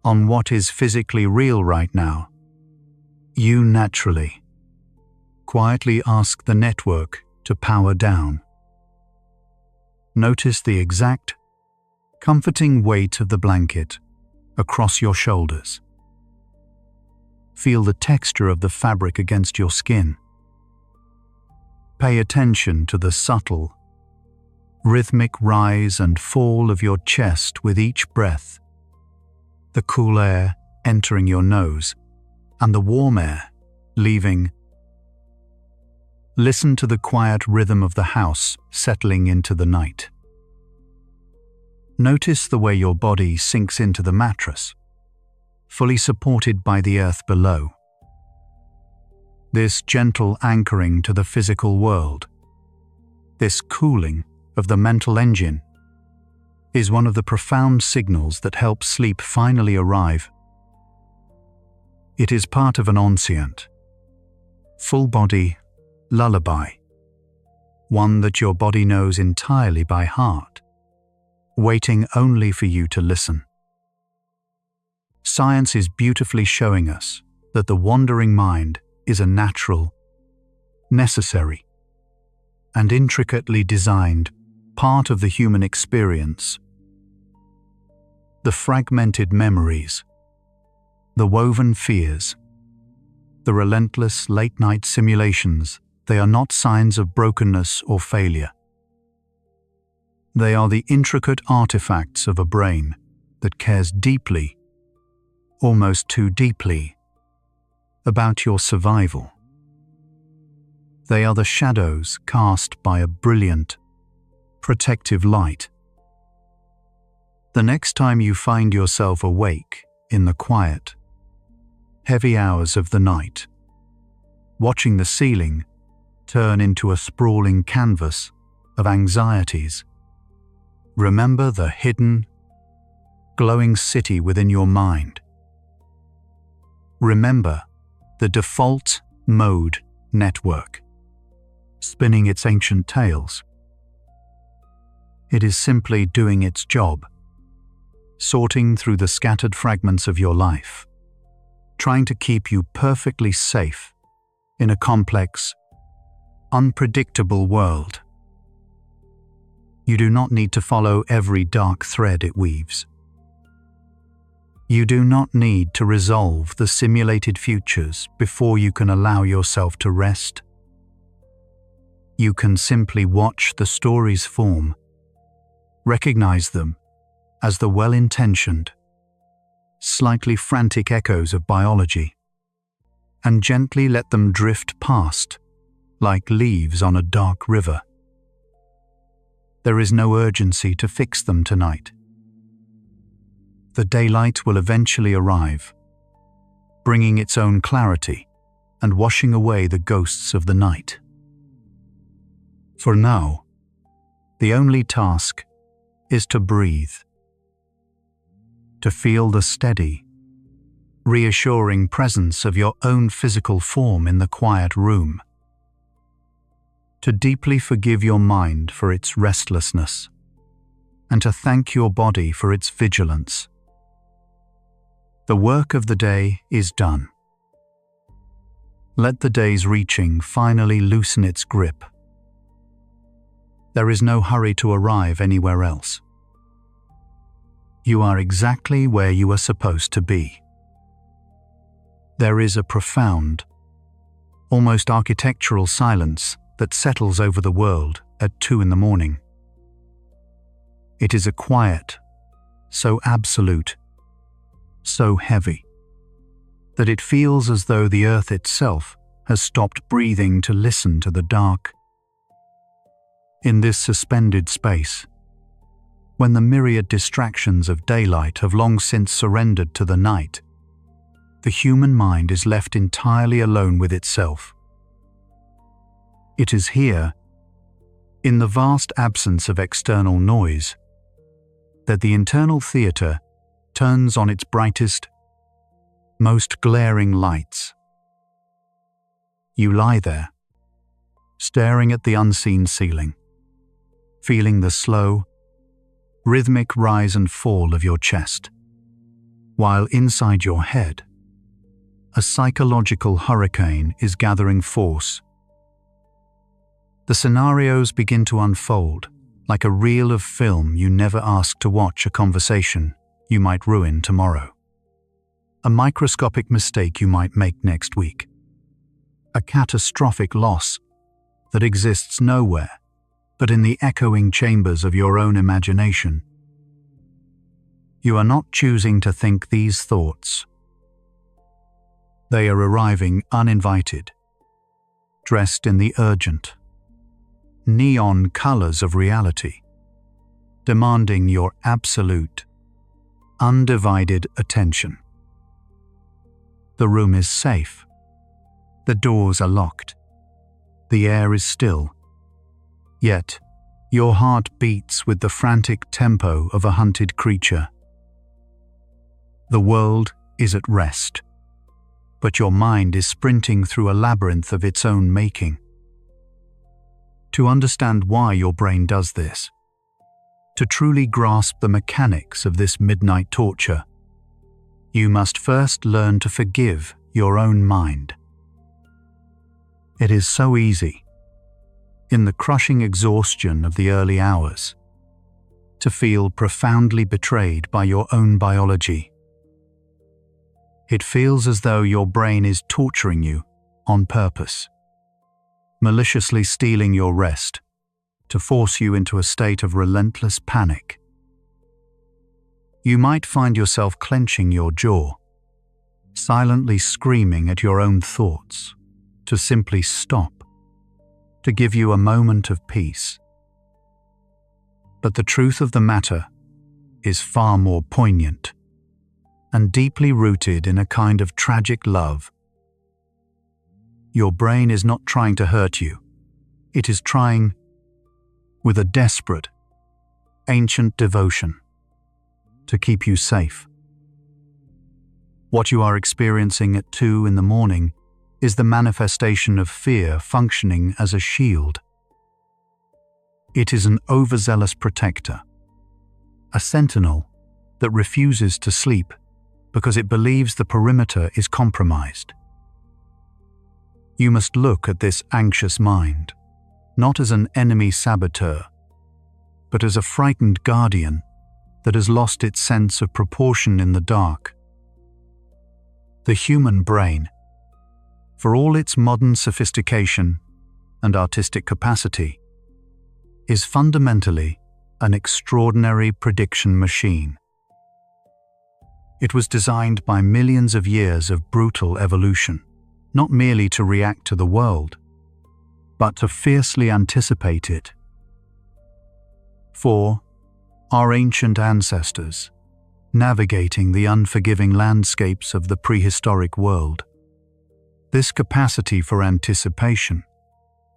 on what is physically real right now, you naturally, quietly ask the network to power down. Notice the exact, comforting weight of the blanket across your shoulders. Feel the texture of the fabric against your skin. Pay attention to the subtle, rhythmic rise and fall of your chest with each breath, the cool air entering your nose and the warm air leaving. Listen to the quiet rhythm of the house settling into the night. Notice the way your body sinks into the mattress, fully supported by the earth below. This gentle anchoring to the physical world, this cooling of the mental engine, is one of the profound signals that help sleep finally arrive. It is part of an ancient, full-body lullaby, one that your body knows entirely by heart, waiting only for you to listen. Science is beautifully showing us that the wandering mind is a natural, necessary, and intricately designed part of the human experience. The fragmented memories, the woven fears, the relentless late-night simulations, they are not signs of brokenness or failure. They are the intricate artifacts of a brain that cares deeply, almost too deeply, about your survival. They are the shadows cast by a brilliant, protective light. The next time you find yourself awake in the quiet, heavy hours of the night, watching the ceiling turn into a sprawling canvas of anxieties, remember the hidden, glowing city within your mind. Remember the default mode network, spinning its ancient tales. It is simply doing its job, sorting through the scattered fragments of your life, trying to keep you perfectly safe in a complex, unpredictable world. You do not need to follow every dark thread it weaves. You do not need to resolve the simulated futures before you can allow yourself to rest. You can simply watch the stories form, recognize them as the well-intentioned, slightly frantic echoes of biology, and gently let them drift past like leaves on a dark river. There is no urgency to fix them tonight. The daylight will eventually arrive, bringing its own clarity and washing away the ghosts of the night. For now, the only task is to breathe, to feel the steady, reassuring presence of your own physical form in the quiet room, to deeply forgive your mind for its restlessness, and to thank your body for its vigilance. The work of the day is done. Let the day's reaching finally loosen its grip. There is no hurry to arrive anywhere else. You are exactly where you are supposed to be. There is a profound, almost architectural silence that settles over the world at 2 a.m. It is a quiet, so absolute, so heavy, that it feels as though the earth itself has stopped breathing to listen to the dark. In this suspended space, when the myriad distractions of daylight have long since surrendered to the night, the human mind is left entirely alone with itself. It is here, in the vast absence of external noise, that the internal theatre turns on its brightest, most glaring lights. You lie there, staring at the unseen ceiling, feeling the slow, rhythmic rise and fall of your chest, while inside your head, a psychological hurricane is gathering force. The scenarios begin to unfold like a reel of film you never asked to watch, a conversation you might ruin tomorrow, a microscopic mistake you might make next week, a catastrophic loss that exists nowhere but in the echoing chambers of your own imagination. You are not choosing to think these thoughts. They are arriving uninvited, dressed in the urgent, neon colors of reality, demanding your absolute, undivided attention. The room is safe. The doors are locked. The air is still. Yet, your heart beats with the frantic tempo of a hunted creature. The world is at rest, but your mind is sprinting through a labyrinth of its own making. To understand why your brain does this, to truly grasp the mechanics of this midnight torture, you must first learn to forgive your own mind. It is so easy, in the crushing exhaustion of the early hours, to feel profoundly betrayed by your own biology. It feels as though your brain is torturing you on purpose, maliciously stealing your rest to force you into a state of relentless panic. You might find yourself clenching your jaw, silently screaming at your own thoughts to simply stop, to give you a moment of peace. But the truth of the matter is far more poignant and deeply rooted in a kind of tragic love. Your brain is not trying to hurt you. It is trying, with a desperate, ancient devotion, to keep you safe. What you are experiencing at 2 a.m. is the manifestation of fear functioning as a shield. It is an overzealous protector, a sentinel that refuses to sleep because it believes the perimeter is compromised. You must look at this anxious mind, not as an enemy saboteur, but as a frightened guardian that has lost its sense of proportion in the dark. The human brain, for all its modern sophistication and artistic capacity, is fundamentally an extraordinary prediction machine. It was designed by millions of years of brutal evolution, not merely to react to the world, but to fiercely anticipate it. For our ancient ancestors, navigating the unforgiving landscapes of the prehistoric world, this capacity for anticipation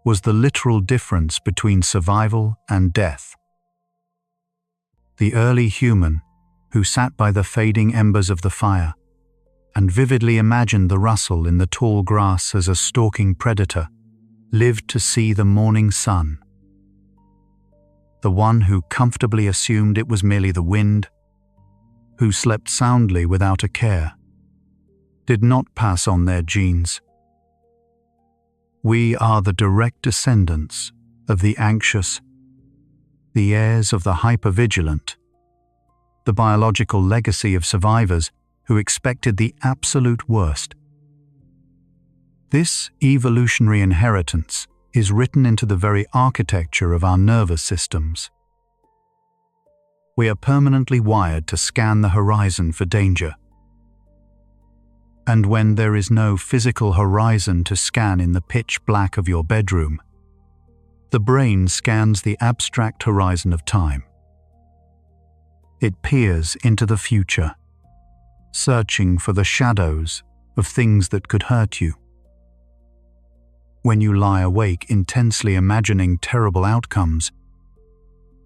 was the literal difference between survival and death. The early human, who sat by the fading embers of the fire and vividly imagined the rustle in the tall grass as a stalking predator, lived to see the morning sun. The one who comfortably assumed it was merely the wind, who slept soundly without a care, did not pass on their genes. We are the direct descendants of the anxious, the heirs of the hypervigilant, the biological legacy of survivors who expected the absolute worst. This evolutionary inheritance is written into the very architecture of our nervous systems. We are permanently wired to scan the horizon for danger. And when there is no physical horizon to scan in the pitch black of your bedroom, the brain scans the abstract horizon of time. It peers into the future, searching for the shadows of things that could hurt you. When you lie awake intensely imagining terrible outcomes,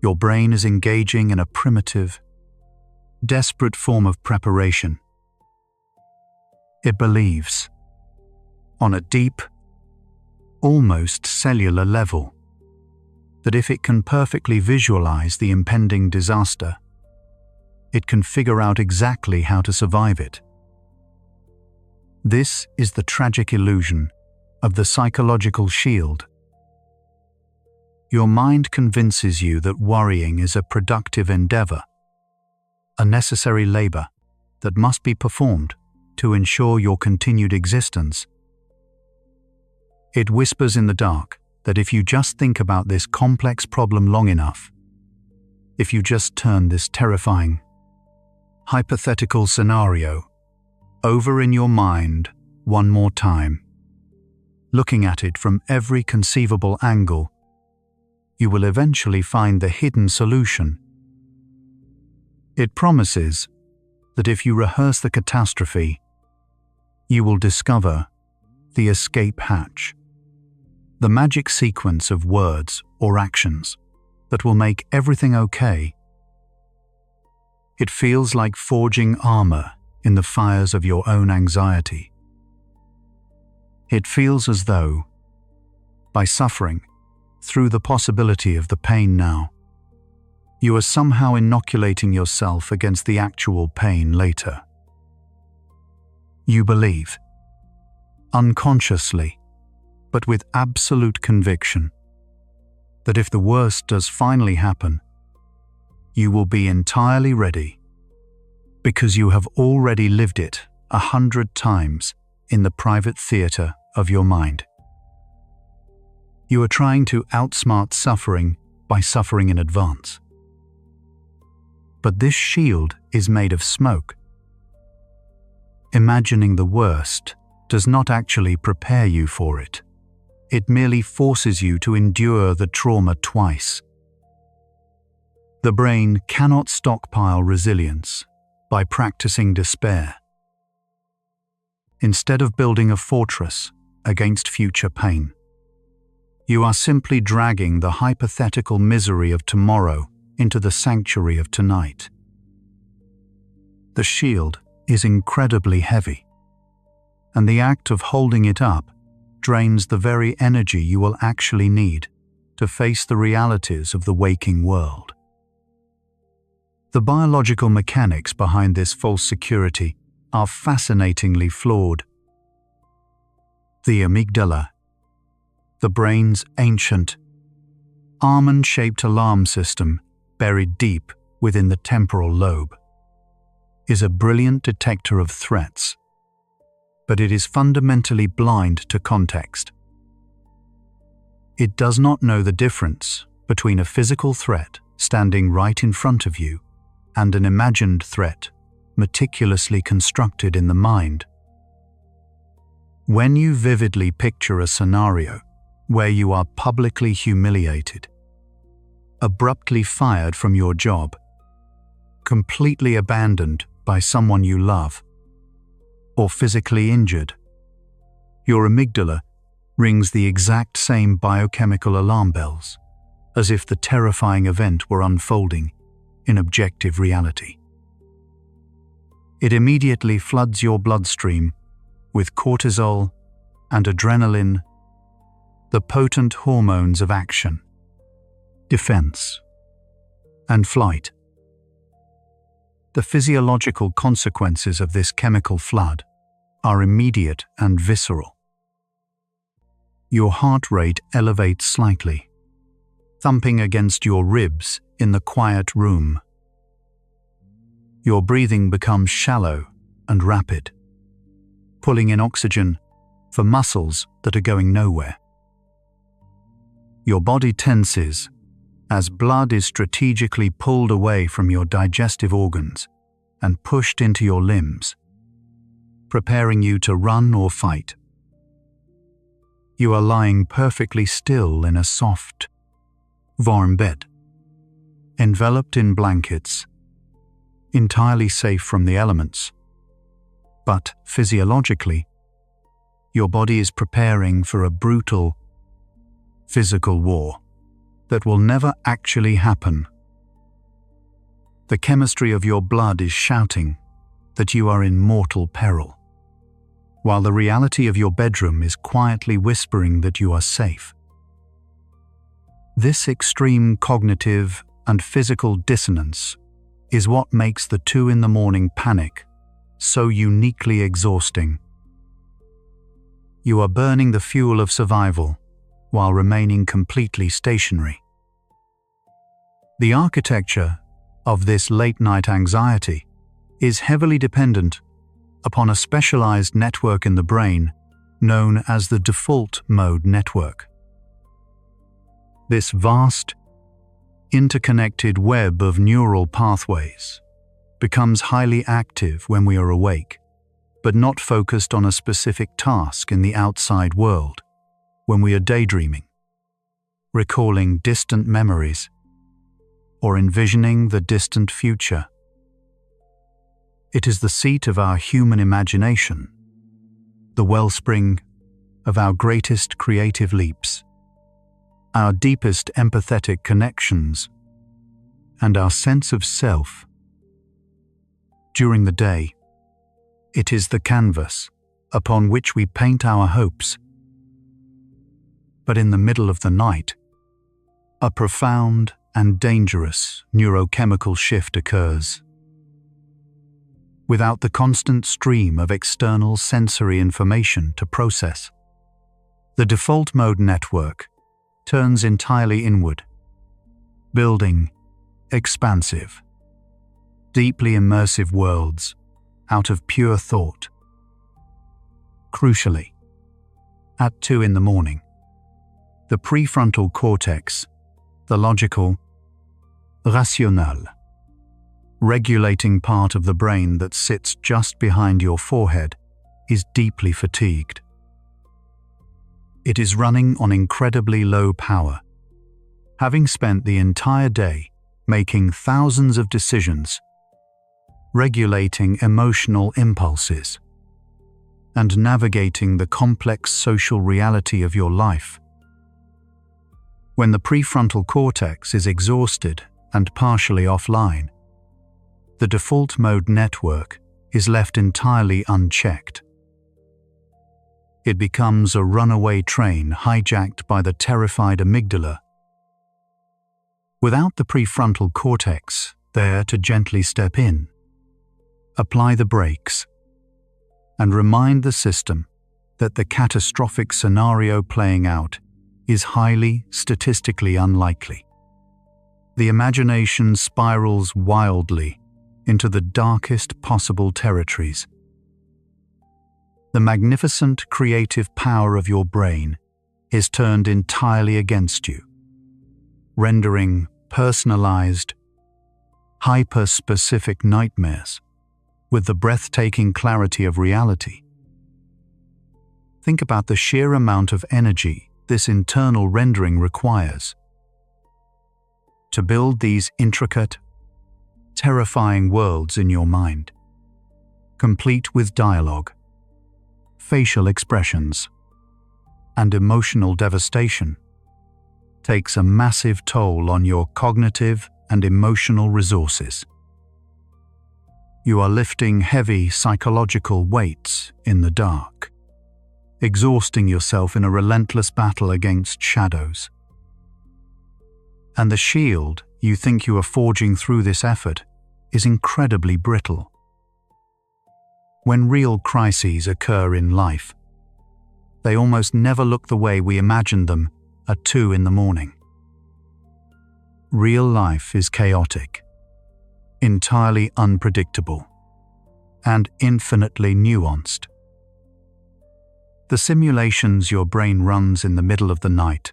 your brain is engaging in a primitive, desperate form of preparation. It believes, on a deep, almost cellular level, that if it can perfectly visualize the impending disaster, it can figure out exactly how to survive it. This is the tragic illusion of the psychological shield. Your mind convinces you that worrying is a productive endeavor, a necessary labor that must be performed to ensure your continued existence. It whispers in the dark that if you just think about this complex problem long enough, if you just turn this terrifying, hypothetical scenario over in your mind one more time, looking at it from every conceivable angle, you will eventually find the hidden solution. It promises that if you rehearse the catastrophe, you will discover the escape hatch, the magic sequence of words or actions that will make everything okay. It feels like forging armor in the fires of your own anxiety. It feels as though, by suffering through the possibility of the pain now, you are somehow inoculating yourself against the actual pain later. You believe, unconsciously, but with absolute conviction, that if the worst does finally happen, you will be entirely ready, because you have already lived it 100 times in the private theater of your mind. You are trying to outsmart suffering by suffering in advance. But this shield is made of smoke. Imagining the worst does not actually prepare you for it. It merely forces you to endure the trauma twice. The brain cannot stockpile resilience by practicing despair. Instead of building a fortress against future pain, you are simply dragging the hypothetical misery of tomorrow into the sanctuary of tonight. The shield is incredibly heavy, and the act of holding it up drains the very energy you will actually need to face the realities of the waking world. The biological mechanics behind this false security are fascinatingly flawed. The amygdala, the brain's ancient, almond-shaped alarm system buried deep within the temporal lobe, is a brilliant detector of threats, but it is fundamentally blind to context. It does not know the difference between a physical threat standing right in front of you and an imagined threat meticulously constructed in the mind. When you vividly picture a scenario where you are publicly humiliated, abruptly fired from your job, completely abandoned by someone you love, or physically injured, your amygdala rings the exact same biochemical alarm bells as if the terrifying event were unfolding in objective reality. It immediately floods your bloodstream with cortisol and adrenaline, the potent hormones of action, defense, and flight. The physiological consequences of this chemical flood are immediate and visceral. Your heart rate elevates slightly, thumping against your ribs in the quiet room. Your breathing becomes shallow and rapid, pulling in oxygen for muscles that are going nowhere. Your body tenses as blood is strategically pulled away from your digestive organs and pushed into your limbs, preparing you to run or fight. You are lying perfectly still in a soft, warm bed, enveloped in blankets, entirely safe from the elements. But physiologically, your body is preparing for a brutal, physical war that will never actually happen. The chemistry of your blood is shouting that you are in mortal peril, while the reality of your bedroom is quietly whispering that you are safe. This extreme cognitive and physical dissonance is what makes the 2 a.m. panic so uniquely exhausting. You are burning the fuel of survival while remaining completely stationary. The architecture of this late-night anxiety is heavily dependent upon a specialized network in the brain known as the default mode network. This vast, interconnected web of neural pathways becomes highly active when we are awake, but not focused on a specific task in the outside world when we are daydreaming, recalling distant memories, or envisioning the distant future. It is the seat of our human imagination, the wellspring of our greatest creative leaps, our deepest empathetic connections, and our sense of self. During the day, it is the canvas upon which we paint our hopes. But in the middle of the night, a profound and dangerous neurochemical shift occurs. Without the constant stream of external sensory information to process, the default mode network turns entirely inward, building expansive, deeply immersive worlds out of pure thought. Crucially, at 2 a.m, the prefrontal cortex, the logical, rationnel, regulating part of the brain that sits just behind your forehead, is deeply fatigued. It is running on incredibly low power, having spent the entire day making thousands of decisions, regulating emotional impulses, and navigating the complex social reality of your life. When the prefrontal cortex is exhausted and partially offline, the default mode network is left entirely unchecked. It becomes a runaway train hijacked by the terrified amygdala. Without the prefrontal cortex there to gently step in, apply the brakes, and remind the system that the catastrophic scenario playing out is highly statistically unlikely, the imagination spirals wildly into the darkest possible territories. The magnificent creative power of your brain is turned entirely against you, rendering personalized, hyper-specific nightmares with the breathtaking clarity of reality. Think about the sheer amount of energy this internal rendering requires. To build these intricate, terrifying worlds in your mind, complete with dialogue, facial expressions, and emotional devastation, takes a massive toll on your cognitive and emotional resources. You are lifting heavy psychological weights in the dark, exhausting yourself in a relentless battle against shadows. And the shield you think you are forging through this effort is incredibly brittle. When real crises occur in life, they almost never look the way we imagined them at 2 a.m. Real life is chaotic, entirely unpredictable, and infinitely nuanced. The simulations your brain runs in the middle of the night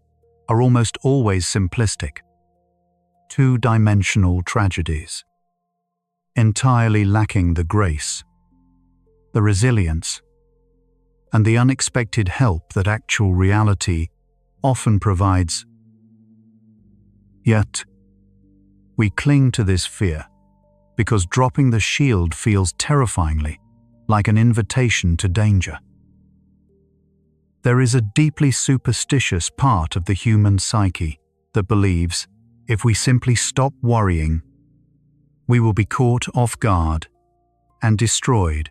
are almost always simplistic, two-dimensional tragedies, entirely lacking the grace, the resilience, and the unexpected help that actual reality often provides. Yet, we cling to this fear because dropping the shield feels terrifyingly like an invitation to danger. There is a deeply superstitious part of the human psyche that believes if we simply stop worrying, we will be caught off guard and destroyed.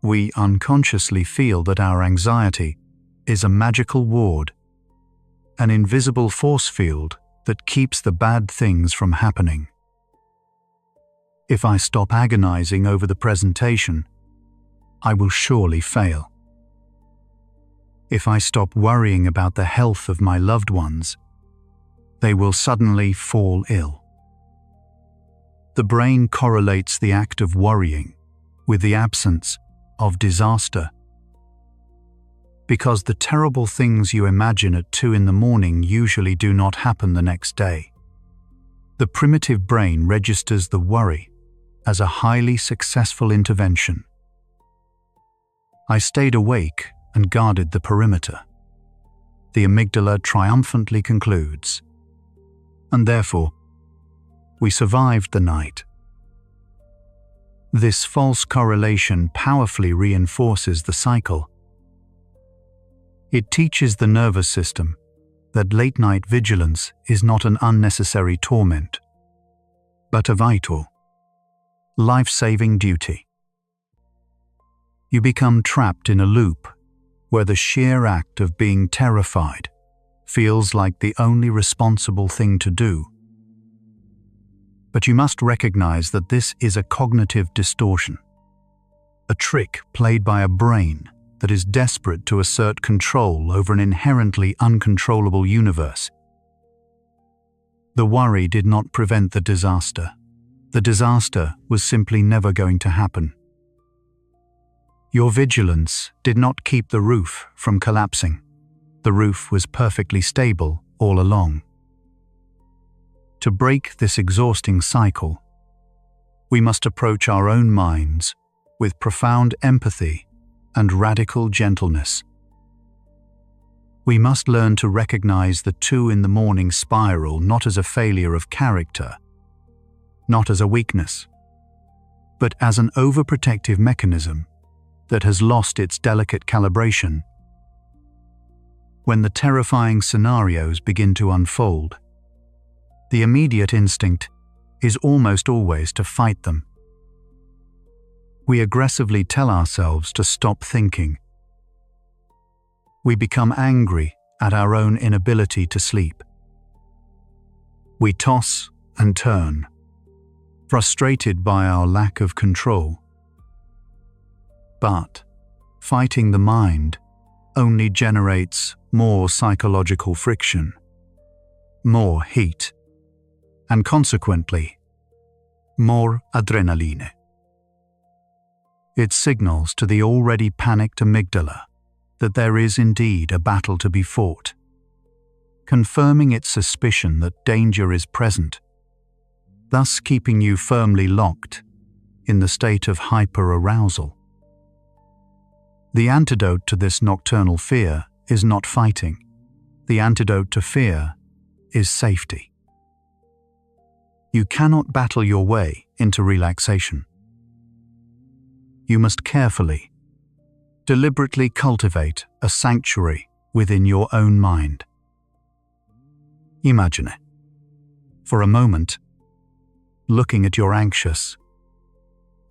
We unconsciously feel that our anxiety is a magical ward, an invisible force field that keeps the bad things from happening. If I stop agonizing over the presentation, I will surely fail. If I stop worrying about the health of my loved ones, they will suddenly fall ill. The brain correlates the act of worrying with the absence of disaster. Because the terrible things you imagine at 2 a.m. usually do not happen the next day, the primitive brain registers the worry as a highly successful intervention. I stayed awake and guarded the perimeter, the amygdala triumphantly concludes, and therefore, we survived the night. This false correlation powerfully reinforces the cycle. It teaches the nervous system that late-night vigilance is not an unnecessary torment, but a vital, life-saving duty. You become trapped in a loop where the sheer act of being terrified feels like the only responsible thing to do. But you must recognize that this is a cognitive distortion, a trick played by a brain that is desperate to assert control over an inherently uncontrollable universe. The worry did not prevent the disaster. The disaster was simply never going to happen. Your vigilance did not keep the roof from collapsing. The roof was perfectly stable all along. To break this exhausting cycle, we must approach our own minds with profound empathy and radical gentleness. We must learn to recognize the 2 in the morning spiral not as a failure of character, not as a weakness, but as an overprotective mechanism that has lost its delicate calibration. When the terrifying scenarios begin to unfold, the immediate instinct is almost always to fight them. We aggressively tell ourselves to stop thinking. We become angry at our own inability to sleep. We toss and turn, frustrated by our lack of control. But fighting the mind only generates more psychological friction, more heat, and consequently, more adrenaline. It signals to the already panicked amygdala that there is indeed a battle to be fought, confirming its suspicion that danger is present, thus keeping you firmly locked in the state of hyper-arousal. The antidote to this nocturnal fear is not fighting. The antidote to fear is safety. You cannot battle your way into relaxation. You must carefully, deliberately cultivate a sanctuary within your own mind. Imagine it, for a moment, looking at your anxious,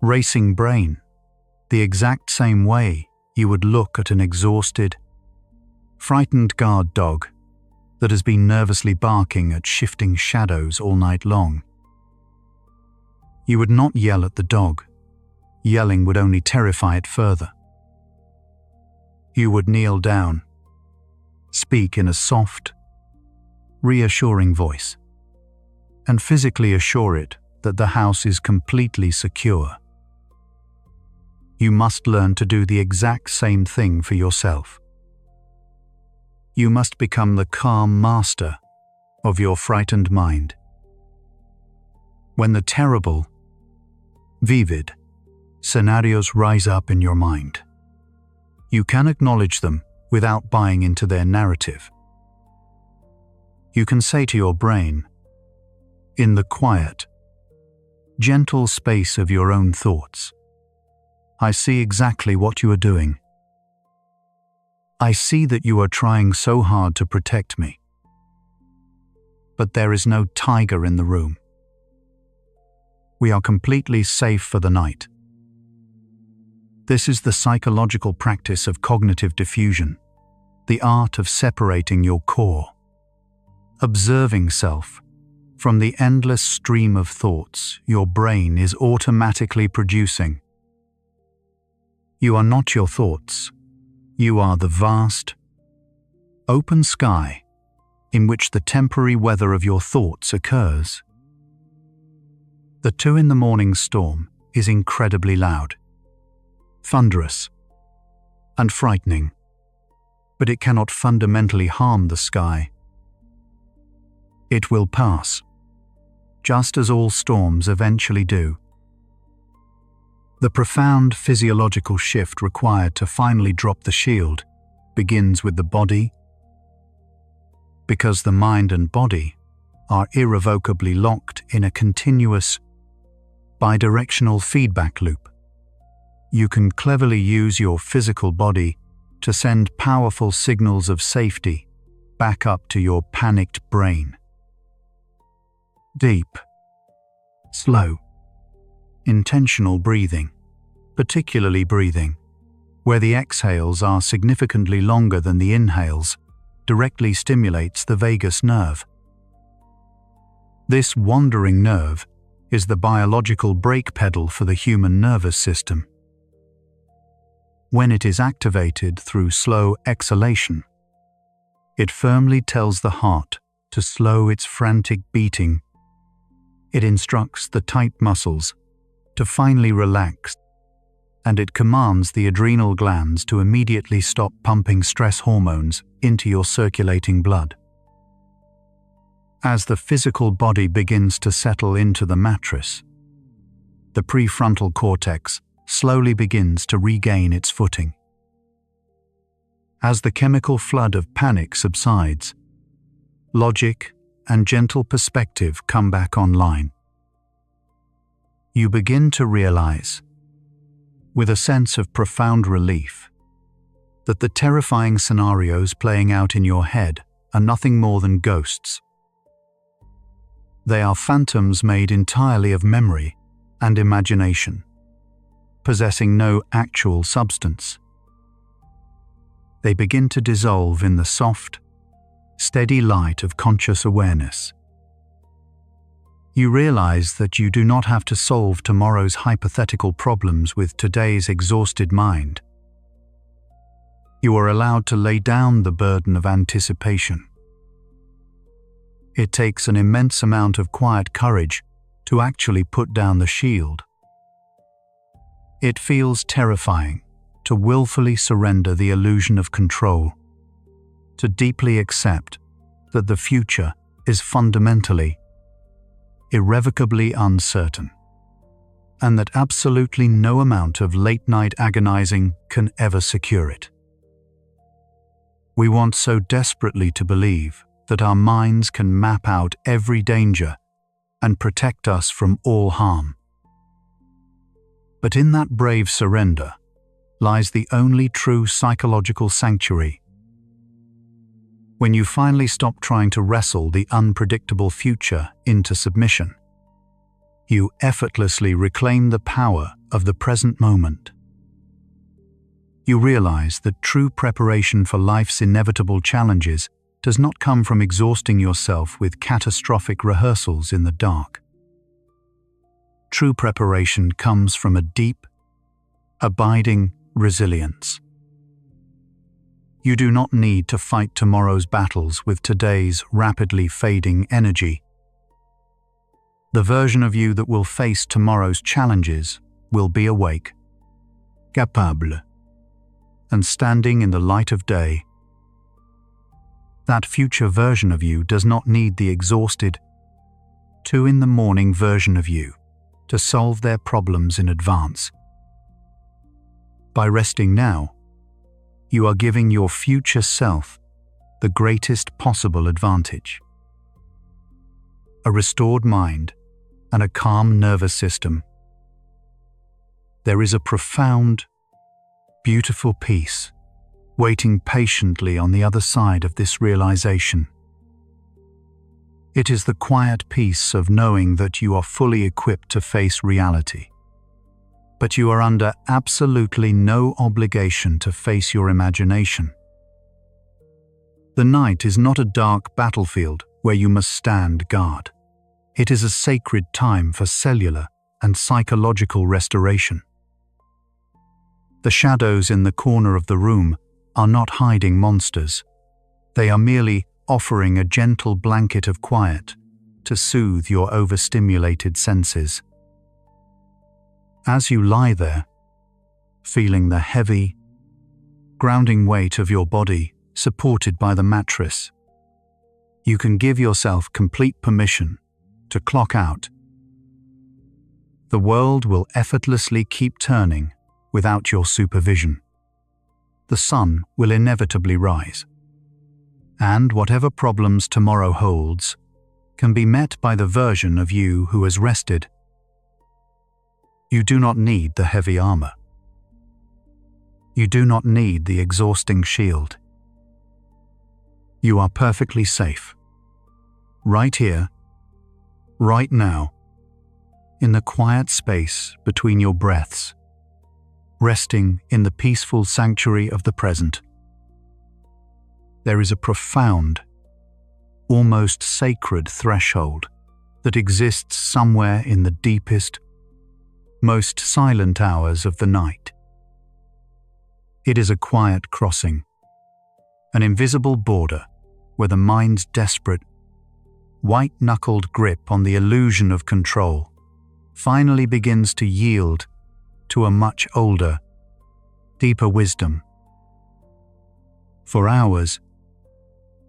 racing brain the exact same way you would look at an exhausted, frightened guard dog that has been nervously barking at shifting shadows all night long. You would not yell at the dog. Yelling would only terrify it further. You would kneel down, speak in a soft, reassuring voice, and physically assure it that the house is completely secure. You must learn to do the exact same thing for yourself. You must become the calm master of your frightened mind. When the terrible, vivid scenarios rise up in your mind, you can acknowledge them without buying into their narrative. You can say to your brain, in the quiet, gentle space of your own thoughts, I see exactly what you are doing. I see that you are trying so hard to protect me. But there is no tiger in the room. We are completely safe for the night. This is the psychological practice of cognitive diffusion, the art of separating your core, observing self from the endless stream of thoughts your brain is automatically producing. You are not your thoughts. You are the vast, open sky in which the temporary weather of your thoughts occurs. The 2 in the morning storm is incredibly loud, thunderous, and frightening, but it cannot fundamentally harm the sky. It will pass, just as all storms eventually do. The profound physiological shift required to finally drop the shield begins with the body, because the mind and body are irrevocably locked in a continuous, bidirectional feedback loop. You can cleverly use your physical body to send powerful signals of safety back up to your panicked brain. Deep, slow, intentional breathing, particularly breathing, where the exhales are significantly longer than the inhales, directly stimulates the vagus nerve. This wandering nerve is the biological brake pedal for the human nervous system. When it is activated through slow exhalation, it firmly tells the heart to slow its frantic beating. It instructs the tight muscles to finally relax, and it commands the adrenal glands to immediately stop pumping stress hormones into your circulating blood. As the physical body begins to settle into the mattress, the prefrontal cortex slowly begins to regain its footing. As the chemical flood of panic subsides, logic and gentle perspective come back online. You begin to realize, with a sense of profound relief, that the terrifying scenarios playing out in your head are nothing more than ghosts. They are phantoms made entirely of memory and imagination, possessing no actual substance. They begin to dissolve in the soft, steady light of conscious awareness. You realize that you do not have to solve tomorrow's hypothetical problems with today's exhausted mind. You are allowed to lay down the burden of anticipation. It takes an immense amount of quiet courage to actually put down the shield. It feels terrifying to willfully surrender the illusion of control, to deeply accept that the future is fundamentally, irrevocably uncertain, and that absolutely no amount of late-night agonizing can ever secure it. We want so desperately to believe that our minds can map out every danger and protect us from all harm. But in that brave surrender lies the only true psychological sanctuary. When you finally stop trying to wrestle the unpredictable future into submission, you effortlessly reclaim the power of the present moment. You realize that true preparation for life's inevitable challenges does not come from exhausting yourself with catastrophic rehearsals in the dark. True preparation comes from a deep, abiding resilience. You do not need to fight tomorrow's battles with today's rapidly fading energy. The version of you that will face tomorrow's challenges will be awake, capable, and standing in the light of day. That future version of you does not need the exhausted 2 a.m. version of you to solve their problems in advance. By resting now, you are giving your future self the greatest possible advantage. A restored mind and a calm nervous system. There is a profound, beautiful peace waiting patiently on the other side of this realization. It is the quiet peace of knowing that you are fully equipped to face reality, but you are under absolutely no obligation to face your imagination. The night is not a dark battlefield where you must stand guard. It is a sacred time for cellular and psychological restoration. The shadows in the corner of the room are not hiding monsters. They are merely offering a gentle blanket of quiet to soothe your overstimulated senses. As you lie there, feeling the heavy, grounding weight of your body supported by the mattress, you can give yourself complete permission to clock out. The world will effortlessly keep turning without your supervision. The sun will inevitably rise, and whatever problems tomorrow holds can be met by the version of you who has rested. You do not need the heavy armor. You do not need the exhausting shield. You are perfectly safe. Right here, right now, in the quiet space between your breaths, resting in the peaceful sanctuary of the present. There is a profound, almost sacred threshold that exists somewhere in the deepest, most silent hours of the night. It is a quiet crossing, an invisible border where the mind's desperate, white-knuckled grip on the illusion of control finally begins to yield to a much older, deeper wisdom. For hours,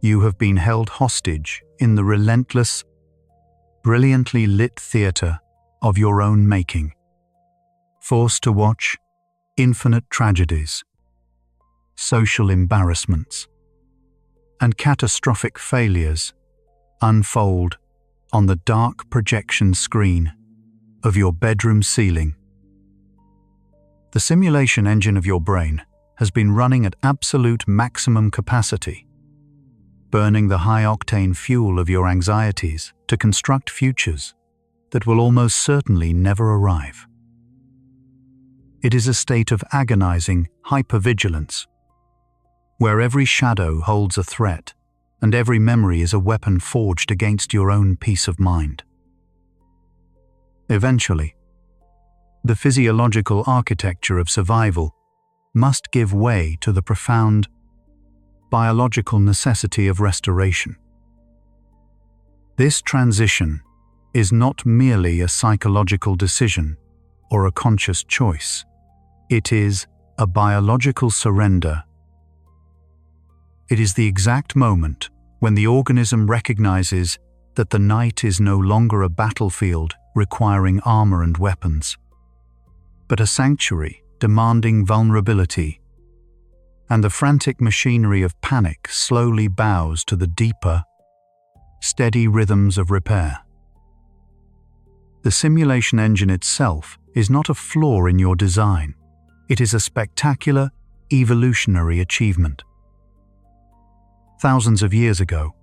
you have been held hostage in the relentless, brilliantly lit theater of your own making, forced to watch infinite tragedies, social embarrassments, and catastrophic failures unfold on the dark projection screen of your bedroom ceiling. The simulation engine of your brain has been running at absolute maximum capacity, burning the high-octane fuel of your anxieties to construct futures that will almost certainly never arrive. It is a state of agonizing hypervigilance, where every shadow holds a threat and every memory is a weapon forged against your own peace of mind. Eventually, the physiological architecture of survival must give way to the profound biological necessity of restoration. This transition is not merely a psychological decision or a conscious choice. It is a biological surrender. It is the exact moment when the organism recognizes that the night is no longer a battlefield requiring armor and weapons, but a sanctuary demanding vulnerability, and the frantic machinery of panic slowly bows to the deeper, steady rhythms of repair. The simulation engine itself is not a flaw in your design. It is a spectacular, evolutionary achievement. Thousands of years ago,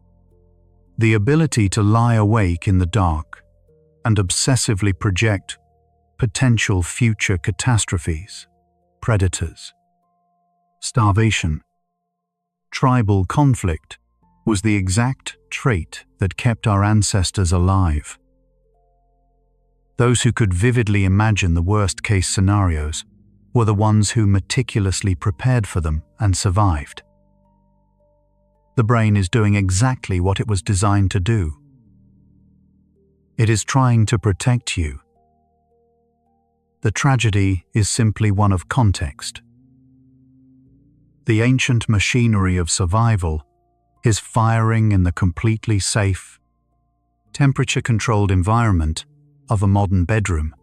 the ability to lie awake in the dark and obsessively project potential future catastrophes, predators, starvation, tribal conflict was the exact trait that kept our ancestors alive. Those who could vividly imagine the worst-case scenarios were the ones who meticulously prepared for them and survived. The brain is doing exactly what it was designed to do. It is trying to protect you. The tragedy is simply one of context. The ancient machinery of survival is firing in the completely safe, temperature-controlled environment of a modern bedroom.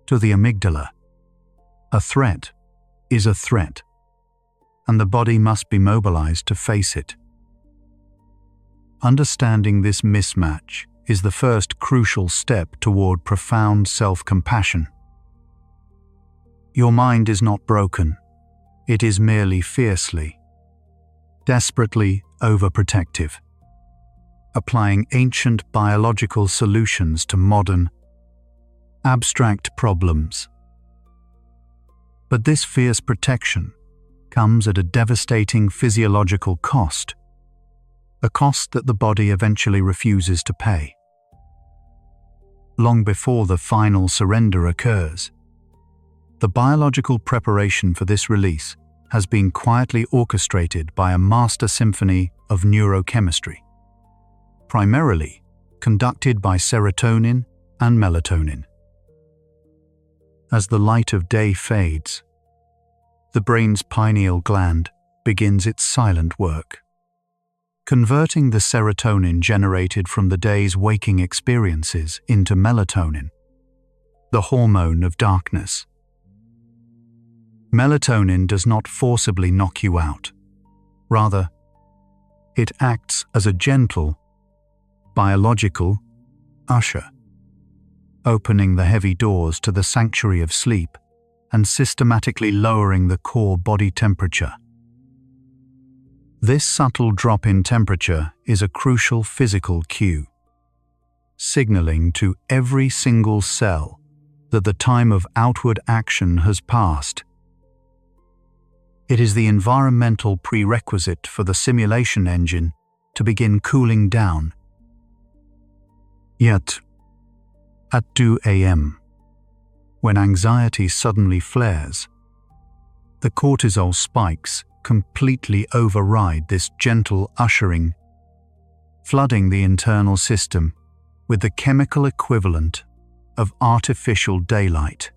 To the amygdala, a threat is a threat, and the body must be mobilized to face it. Understanding this mismatch is the first crucial step toward profound self-compassion. Your mind is not broken. It is merely fiercely, desperately overprotective, applying ancient biological solutions to modern, abstract problems. But this fierce protection comes at a devastating physiological cost, a cost that the body eventually refuses to pay. Long before the final surrender occurs, the biological preparation for this release has been quietly orchestrated by a master symphony of neurochemistry, primarily conducted by serotonin and melatonin. As the light of day fades, the brain's pineal gland begins its silent work, converting the serotonin generated from the day's waking experiences into melatonin, the hormone of darkness. Melatonin does not forcibly knock you out. Rather, it acts as a gentle, biological usher, opening the heavy doors to the sanctuary of sleep and systematically lowering the core body temperature. This subtle drop in temperature is a crucial physical cue, signaling to every single cell that the time of outward action has passed. It is the environmental prerequisite for the simulation engine to begin cooling down. Yet, at 2 a.m., when anxiety suddenly flares, the cortisol spikes completely override this gentle ushering, flooding the internal system with the chemical equivalent of artificial daylight.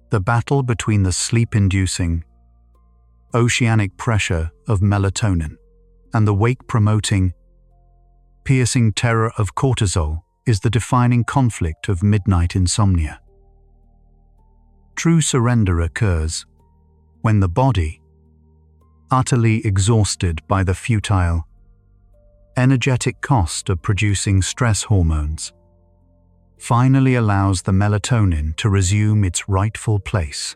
The battle between the sleep-inducing, oceanic pressure of melatonin and the wake-promoting, piercing terror of cortisol is the defining conflict of midnight insomnia. True surrender occurs when the body, utterly exhausted by the futile, energetic cost of producing stress hormones, finally allows the melatonin to resume its rightful place,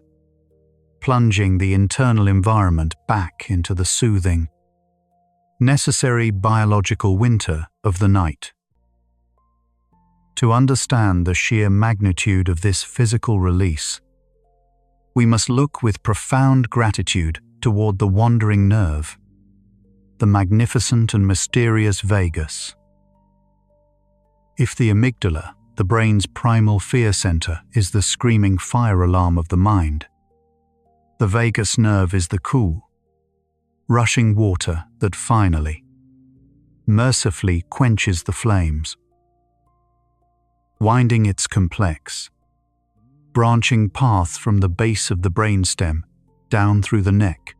plunging the internal environment back into the soothing, necessary biological winter of the night. To understand the sheer magnitude of this physical release, we must look with profound gratitude toward the wandering nerve, the magnificent and mysterious vagus. If the amygdala, the brain's primal fear center, is the screaming fire alarm of the mind, the vagus nerve is the cool, rushing water that finally, mercifully quenches the flames. Winding its complex, branching path from the base of the brainstem down through the neck,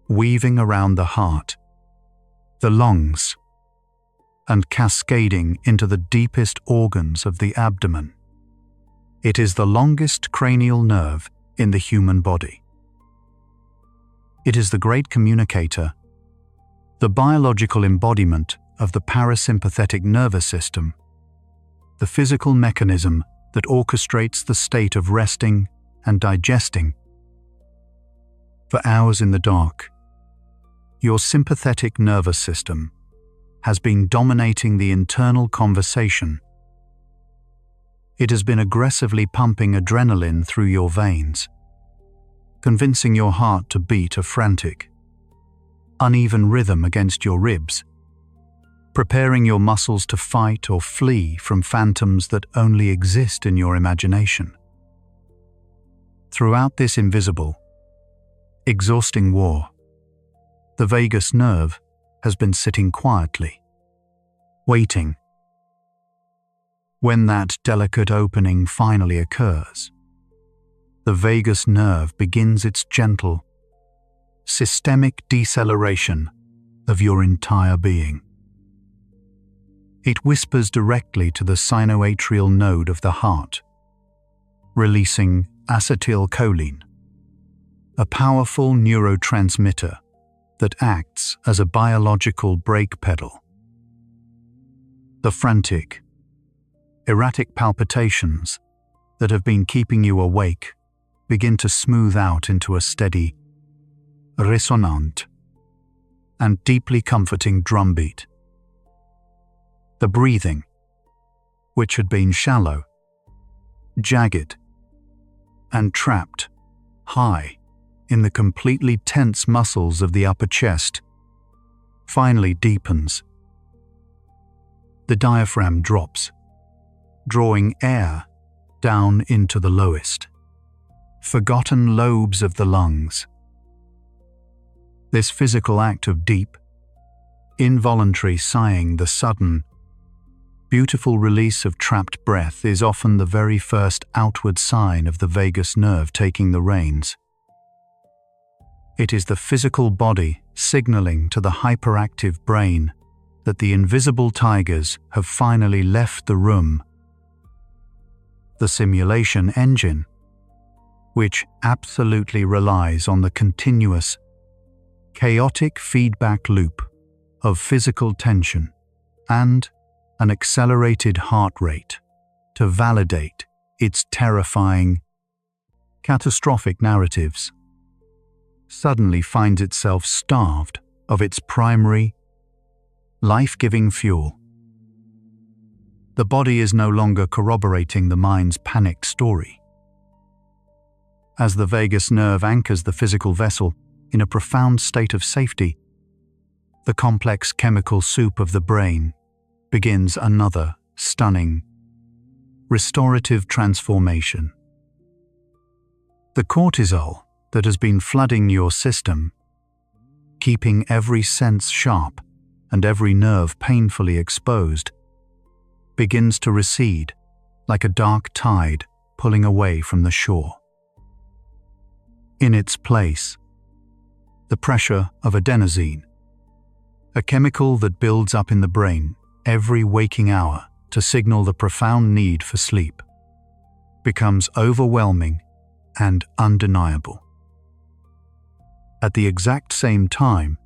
weaving around the heart, the lungs, and cascading into the deepest organs of the abdomen. It is the longest cranial nerve in the human body. It is the great communicator, the biological embodiment of the parasympathetic nervous system, the physical mechanism that orchestrates the state of resting and digesting. For hours in the dark, your sympathetic nervous system has been dominating the internal conversation. It has been aggressively pumping adrenaline through your veins, convincing your heart to beat a frantic, uneven rhythm against your ribs, preparing your muscles to fight or flee from phantoms that only exist in your imagination. Throughout this invisible, exhausting war, the vagus nerve has been sitting quietly, waiting. When that delicate opening finally occurs, the vagus nerve begins its gentle, systemic deceleration of your entire being. It whispers directly to the sinoatrial node of the heart, releasing acetylcholine, a powerful neurotransmitter that acts as a biological brake pedal. The frantic, erratic palpitations that have been keeping you awake begin to smooth out into a steady, resonant, and deeply comforting drumbeat. The breathing, which had been shallow, jagged, and trapped high in the completely tense muscles of the upper chest, finally deepens. The diaphragm drops, drawing air down into the lowest, forgotten lobes of the lungs. This physical act of deep, involuntary sighing, the sudden, beautiful release of trapped breath, is often the very first outward sign of the vagus nerve taking the reins. It is the physical body signaling to the hyperactive brain that the invisible tigers have finally left the room. The simulation engine, which absolutely relies on the continuous, chaotic feedback loop of physical tension and an accelerated heart rate, to validate its terrifying, catastrophic narratives, suddenly finds itself starved of its primary, life-giving fuel. The body is no longer corroborating the mind's panicked story. As the vagus nerve anchors the physical vessel in a profound state of safety, the complex chemical soup of the brain begins another stunning, restorative transformation. The cortisol that has been flooding your system, keeping every sense sharp and every nerve painfully exposed, begins to recede like a dark tide pulling away from the shore. In its place, the pressure of adenosine, a chemical that builds up in the brain every waking hour to signal the profound need for sleep, becomes overwhelming and undeniable. At the exact same time,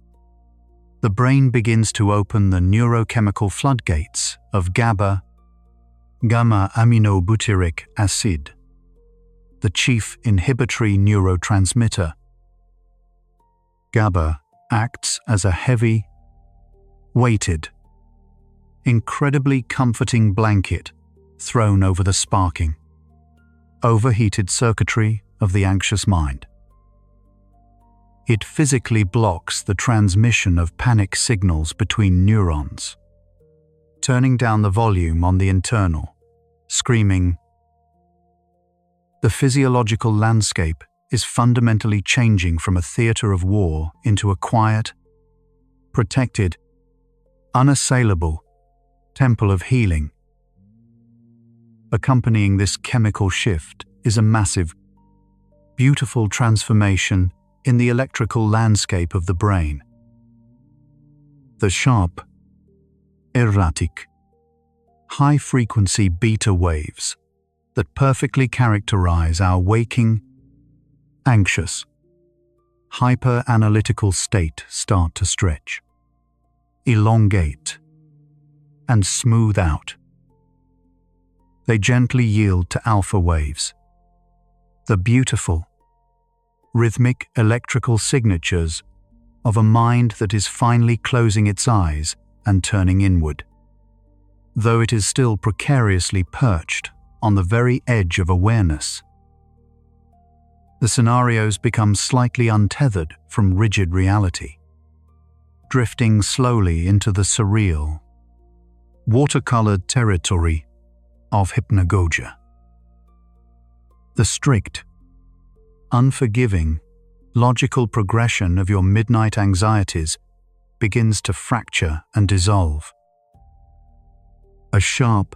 the brain begins to open the neurochemical floodgates of GABA, gamma-aminobutyric acid, the chief inhibitory neurotransmitter. GABA acts as a heavy, weighted, incredibly comforting blanket thrown over the sparking, overheated circuitry of the anxious mind. It physically blocks the transmission of panic signals between neurons, turning down the volume on the internal, screaming. The physiological landscape is fundamentally changing from a theater of war into a quiet, protected, unassailable temple of healing. Accompanying this chemical shift is a massive, beautiful transformation in the electrical landscape of the brain. The sharp, erratic, high-frequency beta waves that perfectly characterize our waking, anxious, hyper-analytical state start to stretch, elongate, and smooth out. They gently yield to alpha waves, the beautiful, rhythmic electrical signatures of a mind that is finally closing its eyes and turning inward, though it is still precariously perched on the very edge of awareness. The scenarios become slightly untethered from rigid reality, drifting slowly into the surreal, watercolored territory of hypnagogia. The strict, unforgiving, logical progression of your midnight anxieties begins to fracture and dissolve. A sharp,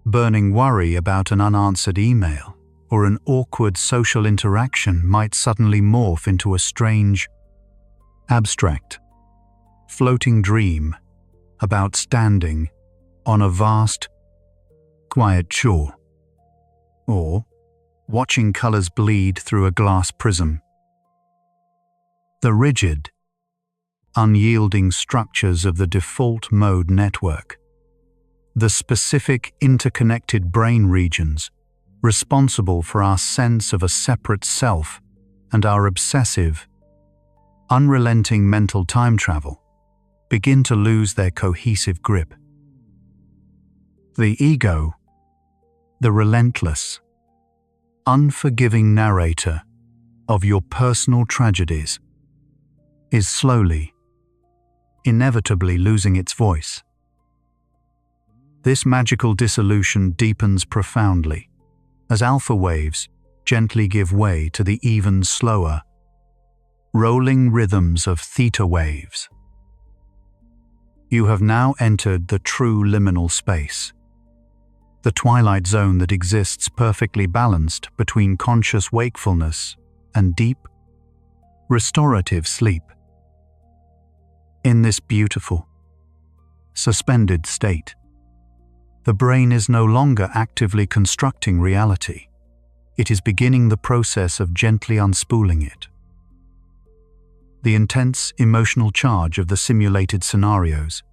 burning worry about an unanswered email or an awkward social interaction might suddenly morph into a strange, abstract, floating dream about standing on a vast, quiet shore, or watching colors bleed through a glass prism. The rigid, unyielding structures of the default mode network, the specific interconnected brain regions responsible for our sense of a separate self and our obsessive, unrelenting mental time travel, begin to lose their cohesive grip. The ego, the relentless, unforgiving narrator of your personal tragedies, is slowly, inevitably losing its voice. This magical dissolution deepens profoundly as alpha waves gently give way to the even slower, rolling rhythms of theta waves. You have now entered the true liminal space, the twilight zone that exists perfectly balanced between conscious wakefulness and deep, restorative sleep. In this beautiful, suspended state, the brain is no longer actively constructing reality. It is beginning the process of gently unspooling it. The intense emotional charge of the simulated scenarios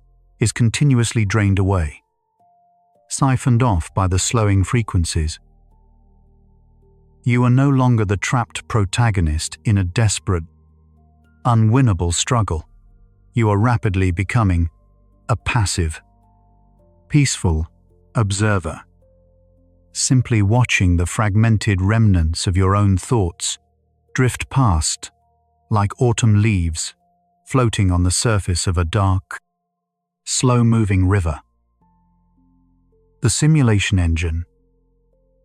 is continuously drained away, siphoned off by the slowing frequencies. You are no longer the trapped protagonist in a desperate, unwinnable struggle. You are rapidly becoming a passive, peaceful observer, simply watching the fragmented remnants of your own thoughts drift past like autumn leaves floating on the surface of a dark, slow-moving river. The simulation engine,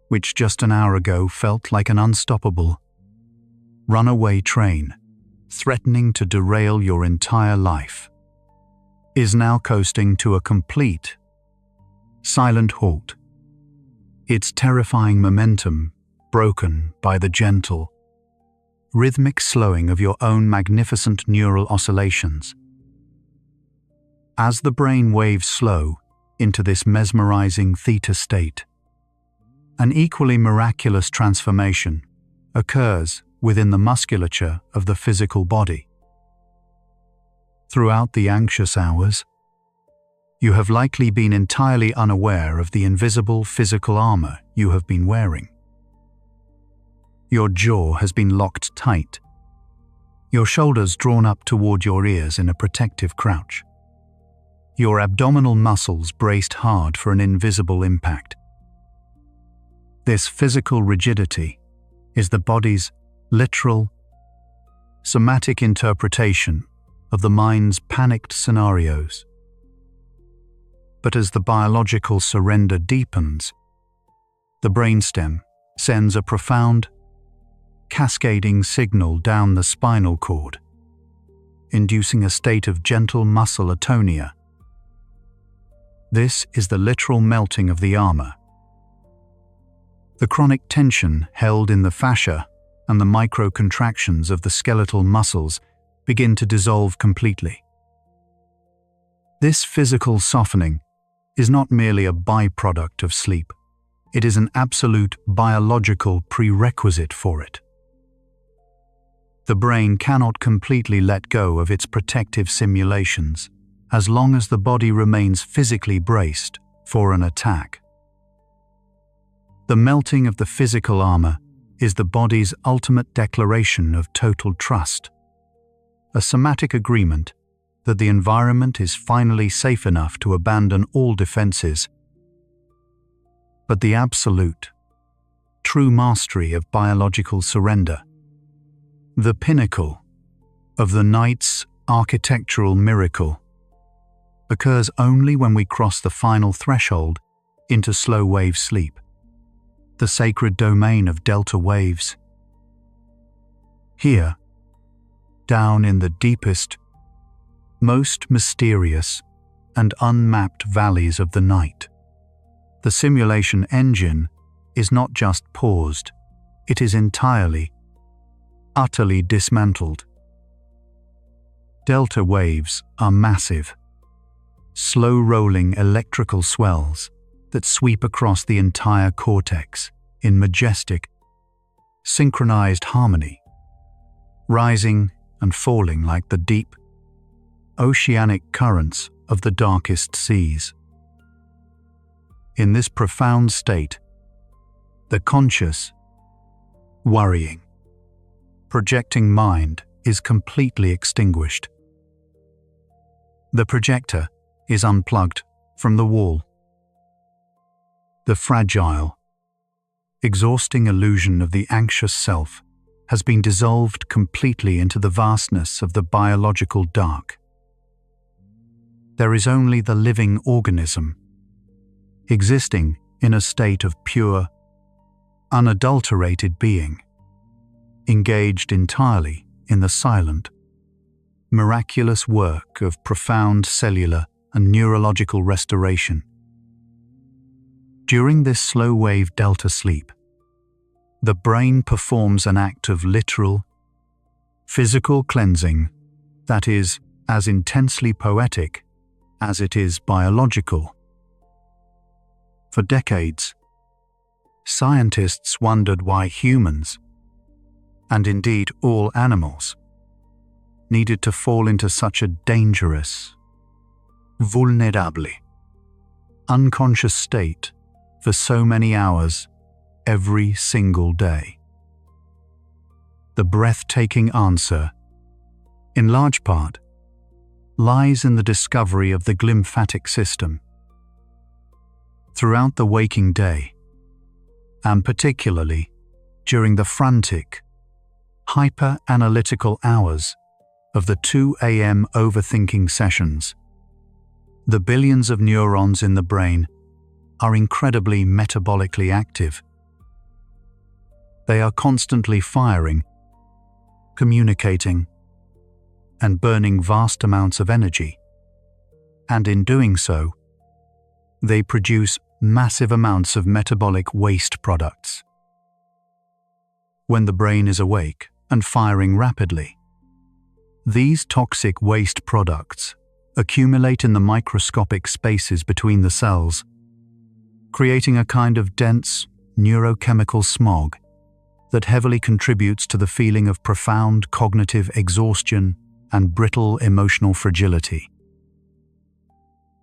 which just an hour ago felt like an unstoppable, runaway train threatening to derail your entire life, is now coasting to a complete, silent halt, its terrifying momentum broken by the gentle, rhythmic slowing of your own magnificent neural oscillations. As the brain waves slow into this mesmerizing theta state, an equally miraculous transformation occurs within the musculature of the physical body. Throughout the anxious hours, you have likely been entirely unaware of the invisible physical armor you have been wearing. Your jaw has been locked tight, your shoulders drawn up toward your ears in a protective crouch, your abdominal muscles braced hard for an invisible impact. This physical rigidity is the body's literal, somatic interpretation of the mind's panicked scenarios. But as the biological surrender deepens, the brainstem sends a profound, cascading signal down the spinal cord, inducing a state of gentle muscle atonia. This is the literal melting of the armor. The chronic tension held in the fascia and the micro-contractions of the skeletal muscles begin to dissolve completely. This physical softening is not merely a byproduct of sleep. It is an absolute biological prerequisite for it. The brain cannot completely let go of its protective simulations as long as the body remains physically braced for an attack. The melting of the physical armor is the body's ultimate declaration of total trust, a somatic agreement that the environment is finally safe enough to abandon all defenses. But the absolute, true mastery of biological surrender, the pinnacle of the night's architectural miracle, occurs only when we cross the final threshold into slow-wave sleep, the sacred domain of delta waves. Here, down in the deepest, most mysterious and unmapped valleys of the night, the simulation engine is not just paused, it is entirely, utterly dismantled. Delta waves are massive, slow-rolling electrical swells that sweep across the entire cortex in majestic, synchronized harmony, rising and falling like the deep, oceanic currents of the darkest seas. In this profound state, the conscious, worrying, projecting mind is completely extinguished. The projector is unplugged from the wall. The fragile, exhausting illusion of the anxious self has been dissolved completely into the vastness of the biological dark. There is only the living organism, existing in a state of pure, unadulterated being, engaged entirely in the silent, miraculous work of profound cellular and neurological restoration. During this slow-wave delta sleep, the brain performs an act of literal, physical cleansing that is as intensely poetic as it is biological. For decades, scientists wondered why humans, and indeed all animals, needed to fall into such a dangerous, vulnerable, unconscious state for so many hours every single day? The breathtaking answer, in large part, lies in the discovery of the glymphatic system. Throughout the waking day, and particularly during the frantic, hyper-analytical hours of the 2 a.m. overthinking sessions, the billions of neurons in the brain are incredibly metabolically active. They are constantly firing, communicating, and burning vast amounts of energy, and in doing so, they produce massive amounts of metabolic waste products. When the brain is awake and firing rapidly, these toxic waste products accumulate in the microscopic spaces between the cells, creating a kind of dense neurochemical smog that heavily contributes to the feeling of profound cognitive exhaustion and brittle emotional fragility.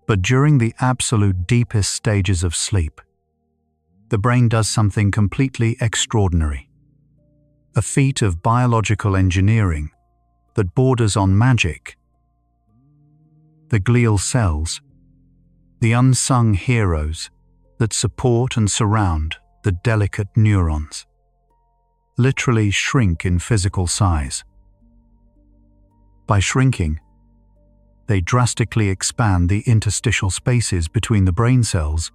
But during the absolute deepest stages of sleep, the brain does something completely extraordinary, a feat of biological engineering that borders on magic. The glial cells, the unsung heroes that support and surround the delicate neurons, literally shrink in physical size. By shrinking, they drastically expand the interstitial spaces between the brain cells,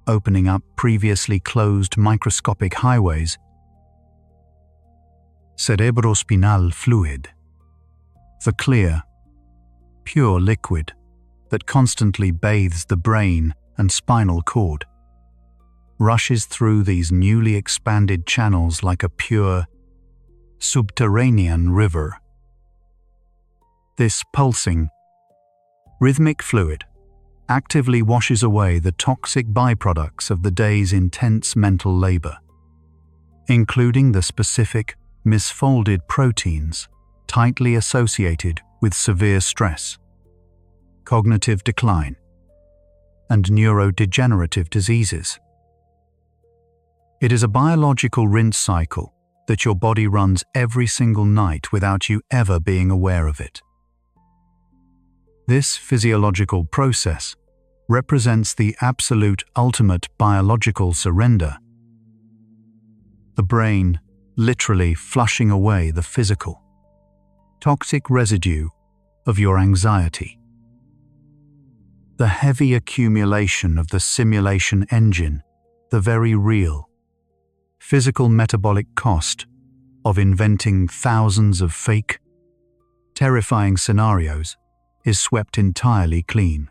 opening up previously closed microscopic highways. Cerebrospinal fluid, the clear, pure liquid that constantly bathes the brain and spinal cord, rushes through these newly expanded channels like a pure, subterranean river. This pulsing, rhythmic fluid actively washes away the toxic byproducts of the day's intense mental labor, including the specific misfolded proteins tightly associated with severe stress, cognitive decline, and neurodegenerative diseases. It is a biological rinse cycle that your body runs every single night without you ever being aware of it. This physiological process represents the absolute ultimate biological surrender. The brain literally flushing away the physical, toxic residue of your anxiety. The heavy accumulation of the simulation engine, the very real, physical metabolic cost of inventing thousands of fake, terrifying scenarios is swept entirely clean.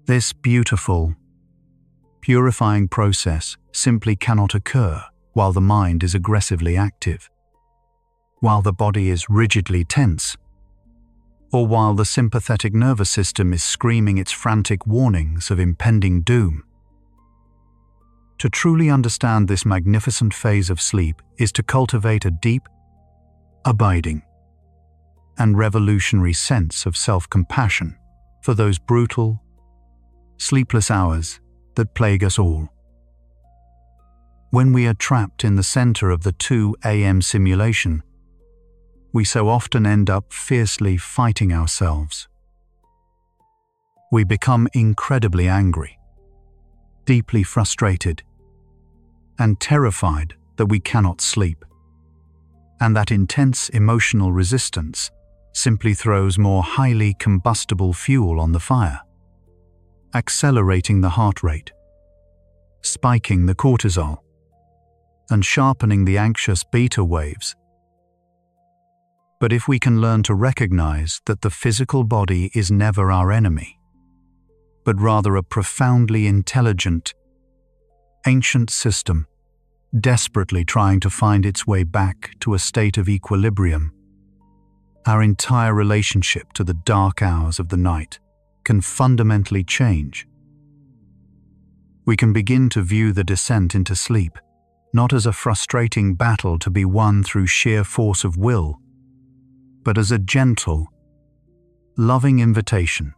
This beautiful, purifying process simply cannot occur while the mind is aggressively active, while the body is rigidly tense, or while the sympathetic nervous system is screaming its frantic warnings of impending doom. To truly understand this magnificent phase of sleep is to cultivate a deep, abiding, and revolutionary sense of self-compassion for those brutal, sleepless hours that plague us all. When we are trapped in the center of the 2 a.m. simulation, we so often end up fiercely fighting ourselves. We become incredibly angry, deeply frustrated, and terrified that we cannot sleep, and that intense emotional resistance simply throws more highly combustible fuel on the fire, accelerating the heart rate, spiking the cortisol, and sharpening the anxious beta waves. But if we can learn to recognize that the physical body is never our enemy, but rather a profoundly intelligent, ancient system desperately trying to find its way back to a state of equilibrium, our entire relationship to the dark hours of the night can fundamentally change. We can begin to view the descent into sleep not as a frustrating battle to be won through sheer force of will, but as a gentle, loving invitation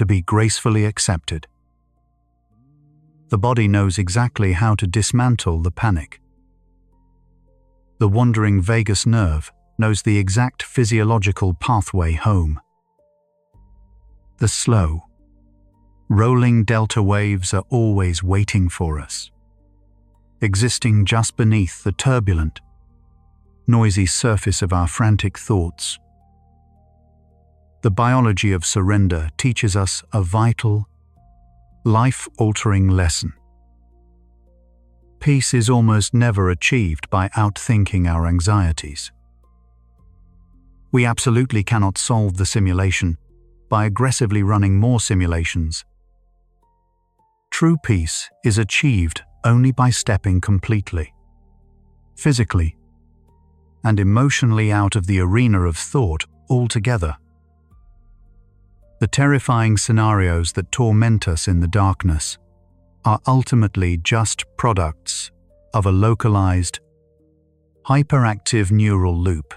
to be gracefully accepted. The body knows exactly how to dismantle the panic. The wandering vagus nerve knows the exact physiological pathway home. The slow, rolling delta waves are always waiting for us, existing just beneath the turbulent, noisy surface of our frantic thoughts. The biology of surrender teaches us a vital, life-altering lesson. Peace is almost never achieved by outthinking our anxieties. We absolutely cannot solve the simulation by aggressively running more simulations. True peace is achieved only by stepping completely, physically, and emotionally out of the arena of thought altogether. The terrifying scenarios that torment us in the darkness are ultimately just products of a localized, hyperactive neural loop,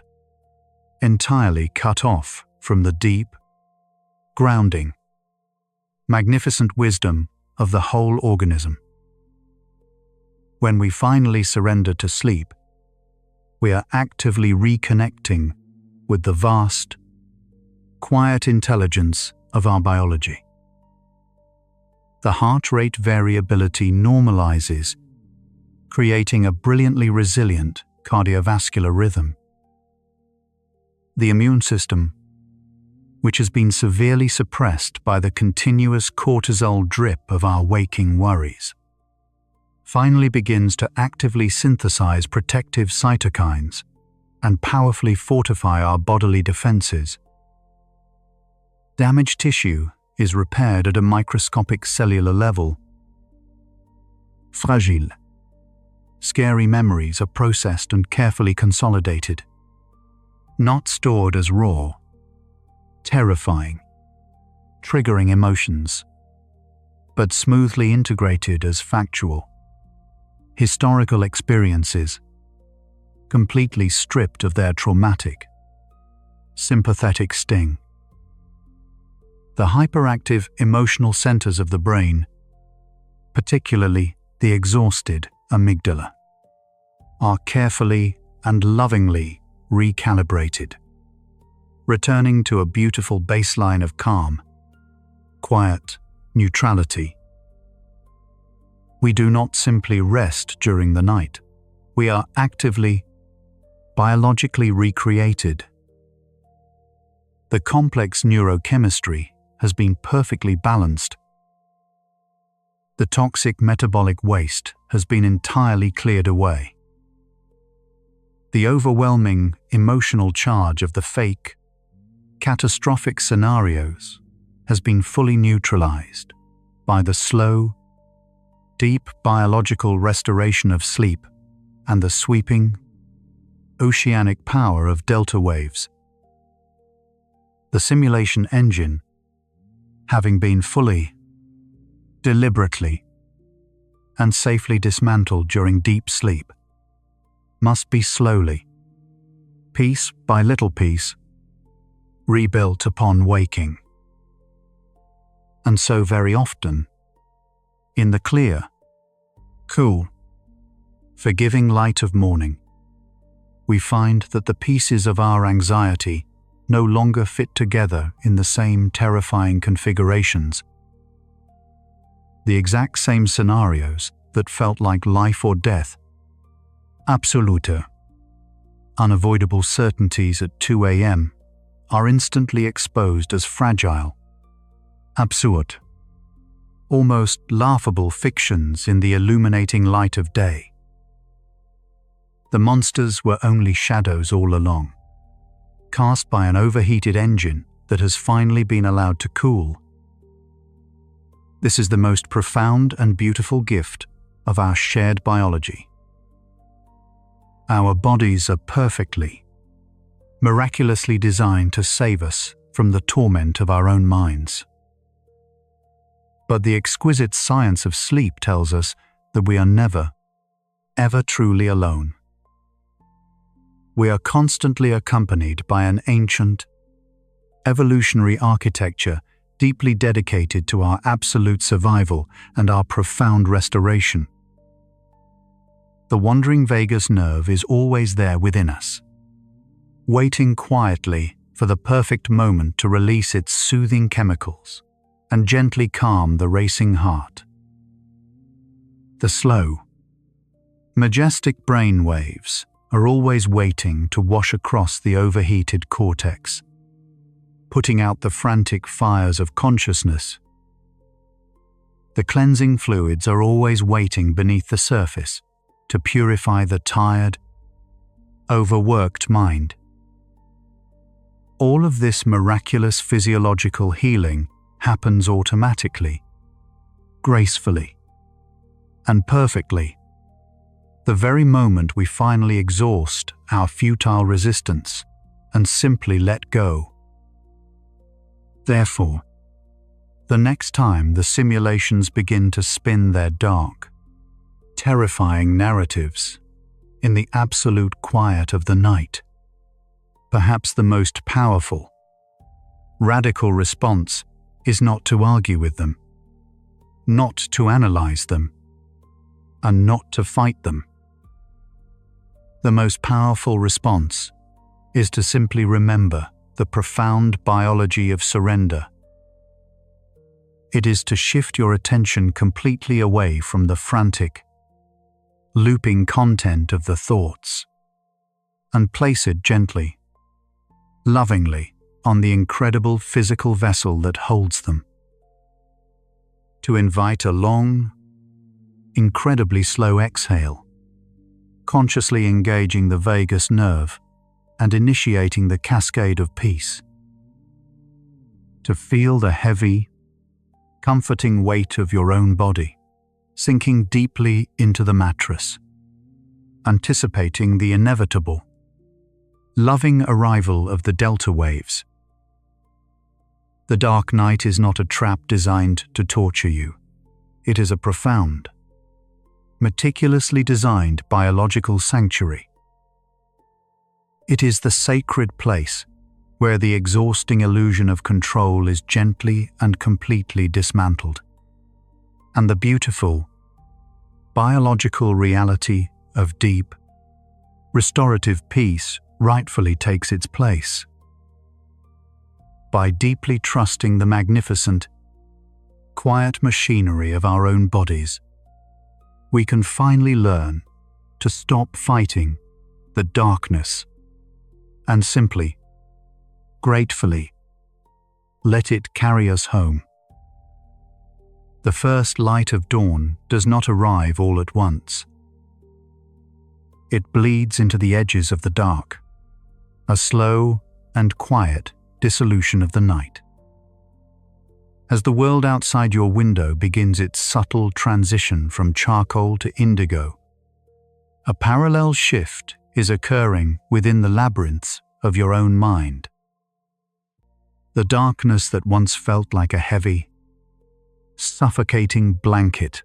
entirely cut off from the deep, grounding, magnificent wisdom of the whole organism. When we finally surrender to sleep, we are actively reconnecting with the vast, quiet intelligence of our biology. The heart rate variability normalizes, creating a brilliantly resilient cardiovascular rhythm. The immune system, which has been severely suppressed by the continuous cortisol drip of our waking worries, finally begins to actively synthesize protective cytokines and powerfully fortify our bodily defenses. Damaged tissue is repaired at a microscopic cellular level. Fragile, scary memories are processed and carefully consolidated, not stored as raw, terrifying, triggering emotions, but smoothly integrated as factual, historical experiences, completely stripped of their traumatic, sympathetic sting. The hyperactive emotional centers of the brain, particularly the exhausted amygdala, are carefully and lovingly recalibrated, returning to a beautiful baseline of calm, quiet, neutrality. We do not simply rest during the night. We are actively, biologically recreated. The complex neurochemistry has been perfectly balanced. The toxic metabolic waste has been entirely cleared away. The overwhelming emotional charge of the fake, catastrophic scenarios has been fully neutralized by the slow, deep biological restoration of sleep and the sweeping, oceanic power of delta waves. The simulation engine, having been fully, deliberately, and safely dismantled during deep sleep, must be slowly, piece by little piece, rebuilt upon waking. And so very often, in the clear, cool, forgiving light of morning, we find that the pieces of our anxiety no longer fit together in the same terrifying configurations. The exact same scenarios that felt like life or death, absolute, unavoidable certainties at 2 a.m., are instantly exposed as fragile, absurd, almost laughable fictions in the illuminating light of day. The monsters were only shadows all along, cast by an overheated engine that has finally been allowed to cool. This is the most profound and beautiful gift of our shared biology. Our bodies are perfectly, miraculously designed to save us from the torment of our own minds. But the exquisite science of sleep tells us that we are never, ever truly alone. We are constantly accompanied by an ancient, evolutionary architecture deeply dedicated to our absolute survival and our profound restoration. The wandering vagus nerve is always there within us, waiting quietly for the perfect moment to release its soothing chemicals and gently calm the racing heart. The slow, majestic brain waves are always waiting to wash across the overheated cortex, putting out the frantic fires of consciousness. The cleansing fluids are always waiting beneath the surface to purify the tired, overworked mind. All of this miraculous physiological healing happens automatically, gracefully, and perfectly, the very moment we finally exhaust our futile resistance and simply let go. Therefore, the next time the simulations begin to spin their dark, terrifying narratives in the absolute quiet of the night, perhaps the most powerful, radical response is not to argue with them, not to analyze them, and not to fight them. The most powerful response is to simply remember the profound biology of surrender. It is to shift your attention completely away from the frantic, looping content of the thoughts and place it gently, lovingly on the incredible physical vessel that holds them. To invite a long, incredibly slow exhale, consciously engaging the vagus nerve and initiating the cascade of peace. To feel the heavy, comforting weight of your own body sinking deeply into the mattress, anticipating the inevitable, loving arrival of the delta waves. The dark night is not a trap designed to torture you. It is a profound, meticulously designed biological sanctuary. It is the sacred place where the exhausting illusion of control is gently and completely dismantled, and the beautiful, biological reality of deep, restorative peace rightfully takes its place. By deeply trusting the magnificent, quiet machinery of our own bodies, we can finally learn to stop fighting the darkness and simply, gratefully, let it carry us home. The first light of dawn does not arrive all at once. It bleeds into the edges of the dark, a slow and quiet dissolution of the night. As the world outside your window begins its subtle transition from charcoal to indigo, a parallel shift is occurring within the labyrinths of your own mind. The darkness that once felt like a heavy, suffocating blanket,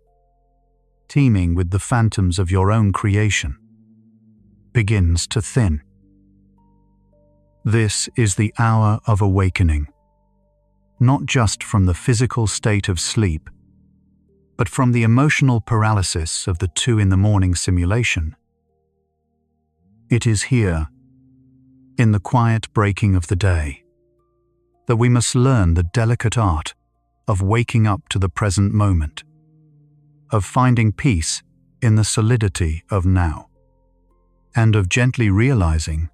teeming with the phantoms of your own creation, begins to thin. This is the hour of awakening, not just from the physical state of sleep, but from the emotional paralysis of the 2 a.m. simulation. It is here, in the quiet breaking of the day, that we must learn the delicate art of waking up to the present moment, of finding peace in the solidity of now, and of gently realizing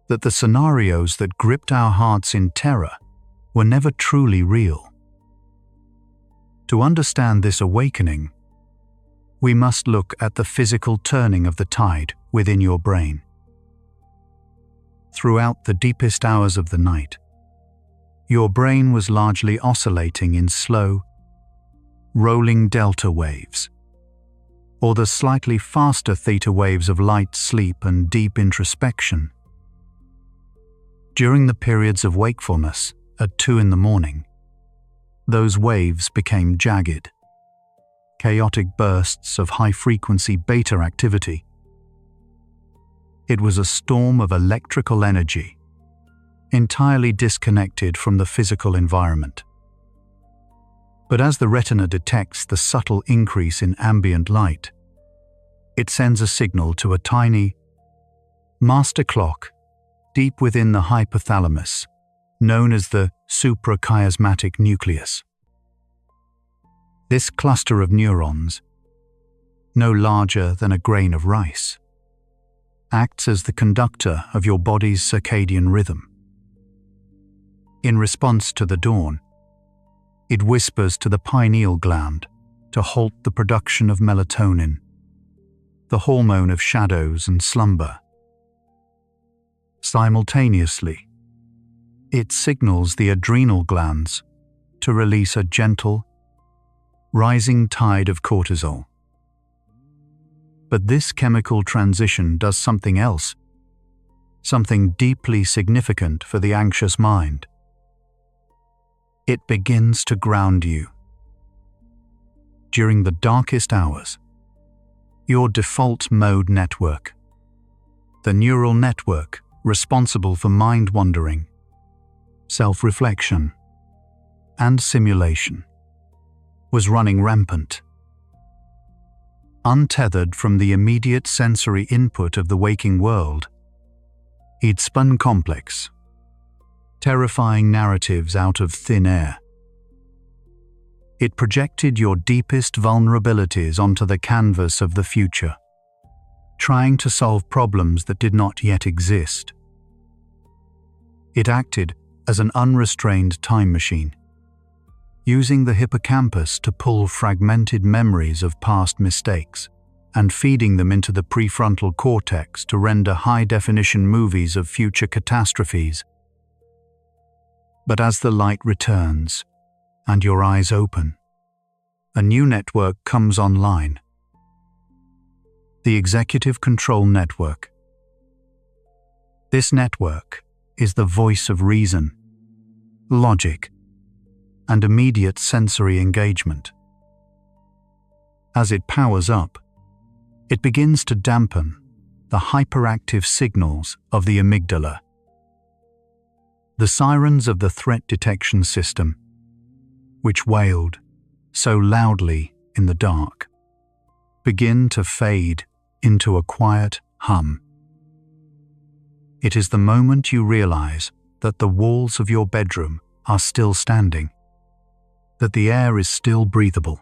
that the scenarios that gripped our hearts in terror were never truly real. To understand this awakening, we must look at the physical turning of the tide within your brain. Throughout the deepest hours of the night, your brain was largely oscillating in slow, rolling delta waves, or the slightly faster theta waves of light sleep and deep introspection. During the periods of wakefulness at 2 a.m, those waves became jagged, chaotic bursts of high-frequency beta activity. It was a storm of electrical energy, entirely disconnected from the physical environment. But as the retina detects the subtle increase in ambient light, it sends a signal to a tiny master clock deep within the hypothalamus, known as the suprachiasmatic nucleus. This cluster of neurons, no larger than a grain of rice, acts as the conductor of your body's circadian rhythm. In response to the dawn, it whispers to the pineal gland to halt the production of melatonin, the hormone of shadows and slumber. Simultaneously, it signals the adrenal glands to release a gentle, rising tide of cortisol. But this chemical transition does something else, something deeply significant for the anxious mind. It begins to ground you. During the darkest hours, your default mode network, the neural network responsible for mind-wandering, self-reflection, and simulation, was running rampant. Untethered from the immediate sensory input of the waking world, he'd spun complex, terrifying narratives out of thin air. It projected your deepest vulnerabilities onto the canvas of the future, trying to solve problems that did not yet exist. It acted as an unrestrained time machine, using the hippocampus to pull fragmented memories of past mistakes and feeding them into the prefrontal cortex to render high-definition movies of future catastrophes. But as the light returns and your eyes open, a new network comes online. The Executive Control Network. This network is the voice of reason, logic, and immediate sensory engagement. As it powers up, it begins to dampen the hyperactive signals of the amygdala. The sirens of the threat detection system, which wailed so loudly in the dark, begin to fade into a quiet hum. It is the moment you realize that the walls of your bedroom are still standing, that the air is still breathable,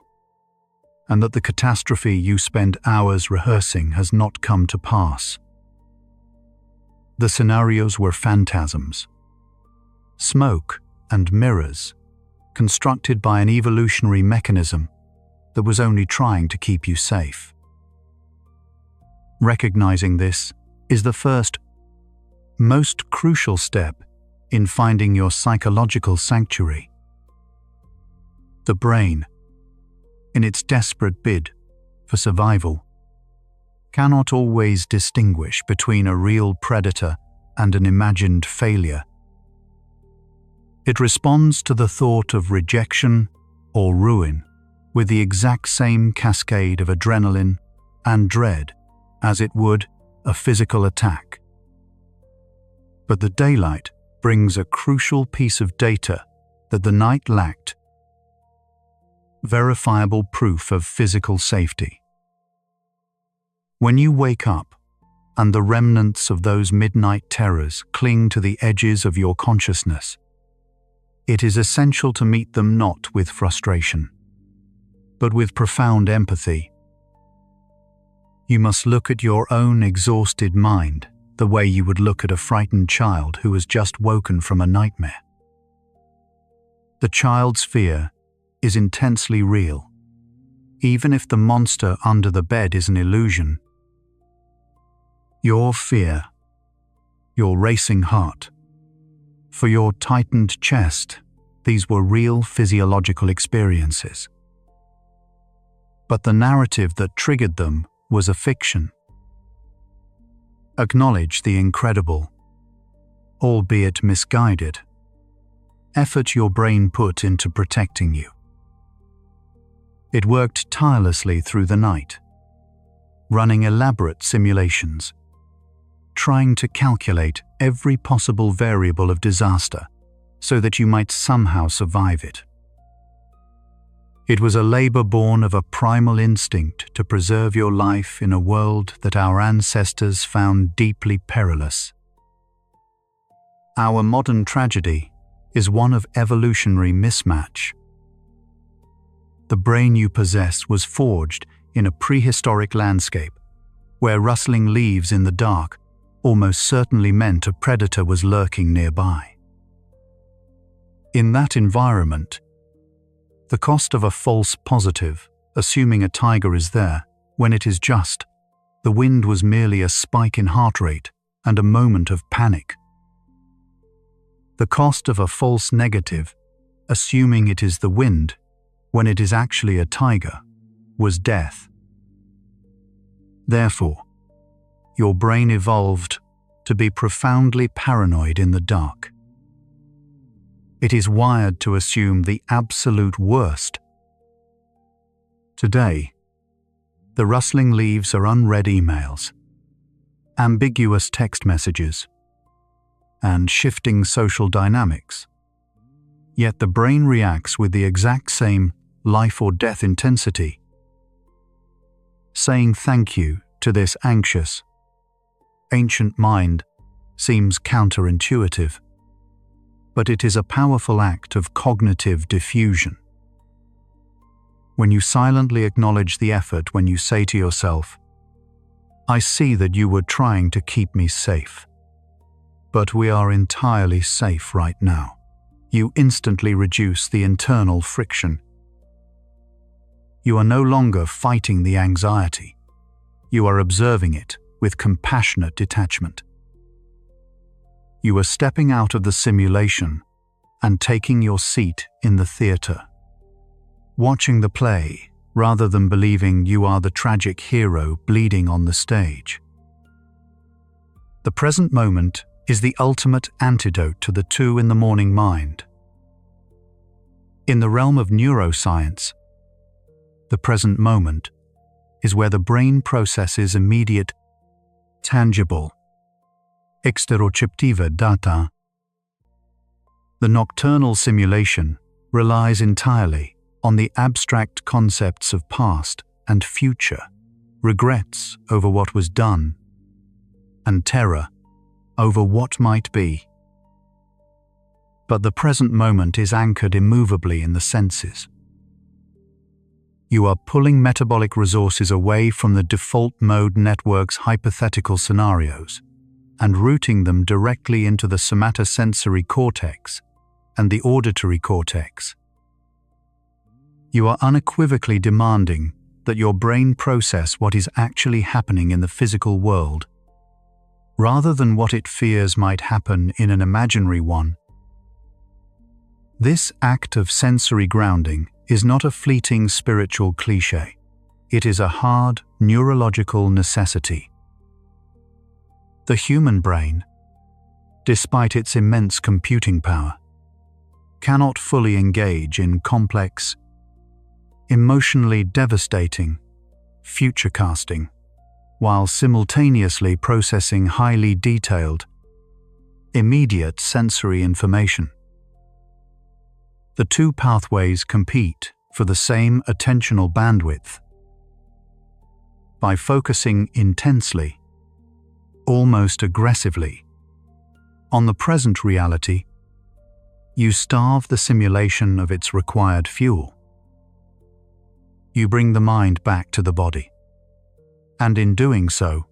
and that the catastrophe you spend hours rehearsing has not come to pass. The scenarios were phantasms, smoke and mirrors, constructed by an evolutionary mechanism that was only trying to keep you safe. Recognizing this is the first, most crucial step in finding your psychological sanctuary. The brain, in its desperate bid for survival, cannot always distinguish between a real predator and an imagined failure. It responds to the thought of rejection or ruin with the exact same cascade of adrenaline and dread as it would a physical attack. But the daylight brings a crucial piece of data that the night lacked: verifiable proof of physical safety. When you wake up and the remnants of those midnight terrors cling to the edges of your consciousness, it is essential to meet them not with frustration, but with profound empathy. You must look at your own exhausted mind the way you would look at a frightened child who has just woken from a nightmare. The child's fear is intensely real, even if the monster under the bed is an illusion. Your fear, your racing heart, for your tightened chest, these were real physiological experiences. But the narrative that triggered them was a fiction. Acknowledge the incredible, albeit misguided, effort your brain put into protecting you. It worked tirelessly through the night, running elaborate simulations, trying to calculate every possible variable of disaster so that you might somehow survive it. It was a labor born of a primal instinct to preserve your life in a world that our ancestors found deeply perilous. Our modern tragedy is one of evolutionary mismatch. The brain you possess was forged in a prehistoric landscape, where rustling leaves in the dark almost certainly meant a predator was lurking nearby. In that environment, the cost of a false positive, assuming a tiger is there, when it is just, the wind was merely a spike in heart rate and a moment of panic. The cost of a false negative, assuming it is the wind, when it is actually a tiger, was death. Therefore, your brain evolved to be profoundly paranoid in the dark. It is wired to assume the absolute worst. Today, the rustling leaves are unread emails, ambiguous text messages, and shifting social dynamics. Yet the brain reacts with the exact same life or death intensity. Saying thank you to this anxious, ancient mind seems counterintuitive, but it is a powerful act of cognitive diffusion. When you silently acknowledge the effort, when you say to yourself, "I see that you were trying to keep me safe, but we are entirely safe right now," you instantly reduce the internal friction. You are no longer fighting the anxiety. You are observing it with compassionate detachment. You are stepping out of the simulation and taking your seat in the theater, watching the play rather than believing you are the tragic hero bleeding on the stage. The present moment is the ultimate antidote to the 2 in the morning mind. In the realm of neuroscience, the present moment is where the brain processes immediate, tangible, exteroceptive data. The nocturnal simulation relies entirely on the abstract concepts of past and future, regrets over what was done, and terror over what might be. But the present moment is anchored immovably in the senses. You are pulling metabolic resources away from the default mode network's hypothetical scenarios and routing them directly into the somatosensory cortex and the auditory cortex. You are unequivocally demanding that your brain process what is actually happening in the physical world, rather than what it fears might happen in an imaginary one. This act of sensory grounding is not a fleeting spiritual cliché. It is a hard neurological necessity. The human brain, despite its immense computing power, cannot fully engage in complex, emotionally devastating future casting, while simultaneously processing highly detailed, immediate sensory information. The 2 pathways compete for the same attentional bandwidth. By focusing intensely, almost aggressively, on the present reality, you starve the simulation of its required fuel. You bring the mind back to the body, and in doing so,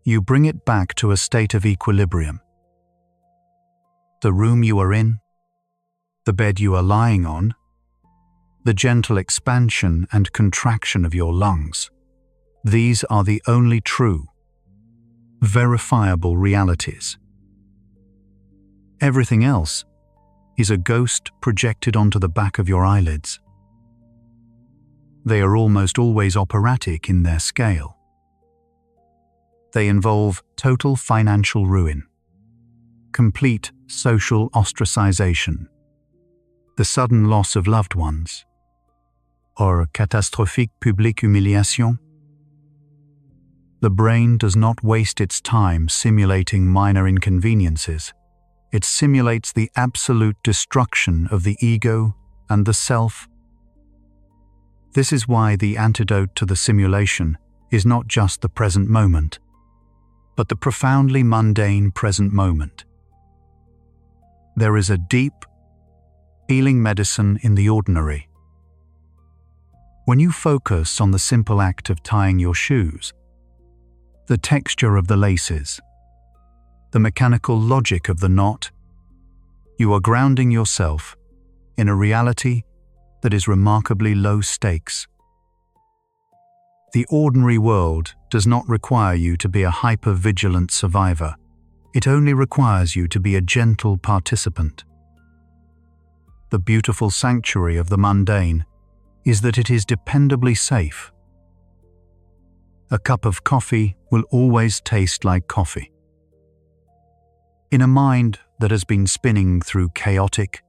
you bring it back to a state of equilibrium. The room you are in, the bed you are lying on, the gentle expansion and contraction of your lungs, these are the only true, verifiable realities. Everything else is a ghost projected onto the back of your eyelids. They are almost always operatic in their scale. They involve total financial ruin, complete social ostracization, the sudden loss of loved ones, or catastrophique publique humiliation. The brain does not waste its time simulating minor inconveniences. It simulates the absolute destruction of the ego and the self This is why the antidote to the simulation is not just the present moment, but the profoundly mundane present moment. There is a deep, healing medicine in the ordinary. When you focus on the simple act of tying your shoes, the texture of the laces, the mechanical logic of the knot, you are grounding yourself in a reality that is remarkably low stakes. The ordinary world does not require you to be a hyper-vigilant survivor. It only requires you to be a gentle participant. The beautiful sanctuary of the mundane is that it is dependably safe. A cup of coffee will always taste like coffee. In a mind that has been spinning through chaotic,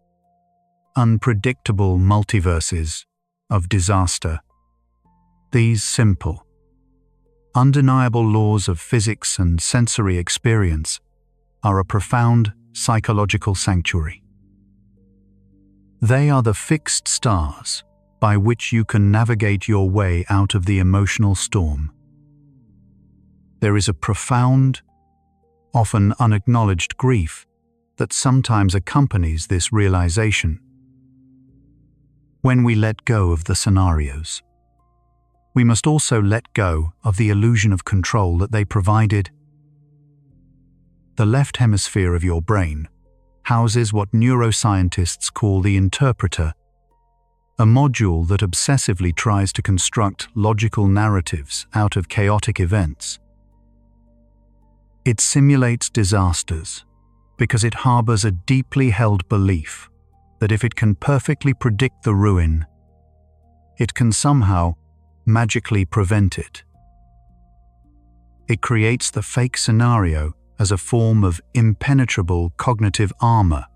unpredictable multiverses of disaster, these simple, undeniable laws of physics and sensory experience are a profound psychological sanctuary. They are the fixed stars by which you can navigate your way out of the emotional storm. There is a profound, often unacknowledged grief that sometimes accompanies this realization. When we let go of the scenarios, we must also let go of the illusion of control that they provided. The left hemisphere of your brain houses what neuroscientists call the interpreter, a module that obsessively tries to construct logical narratives out of chaotic events. It simulates disasters because it harbors a deeply held belief that if it can perfectly predict the ruin, it can somehow magically prevent it. It creates the fake scenario as a form of impenetrable cognitive armor.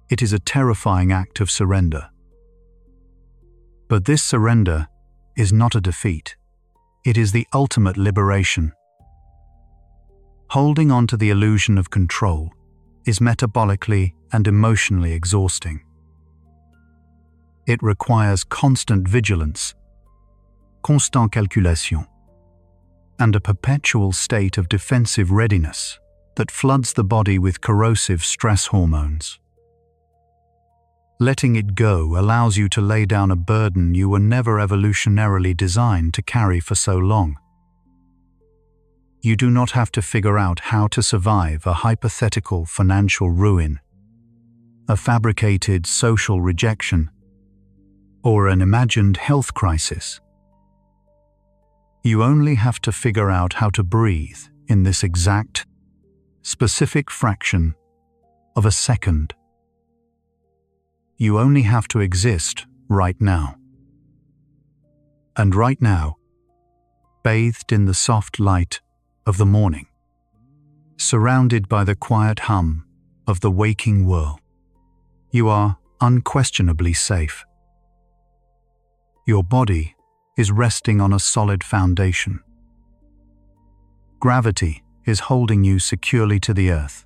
It is a terrifying act of surrender. But this surrender is not a defeat. It is the ultimate liberation. Holding on to the illusion of control is metabolically and emotionally exhausting. It requires constant vigilance, constant calculation, and a perpetual state of defensive readiness that floods the body with corrosive stress hormones. Letting it go allows you to lay down a burden you were never evolutionarily designed to carry for so long. You do not have to figure out how to survive a hypothetical financial ruin, a fabricated social rejection, or an imagined health crisis. You only have to figure out how to breathe in this exact, specific fraction of a second. You only have to exist right now. And right now, bathed in the soft light of the morning, surrounded by the quiet hum of the waking world, you are unquestionably safe. Your body is resting on a solid foundation. Gravity is holding you securely to the earth.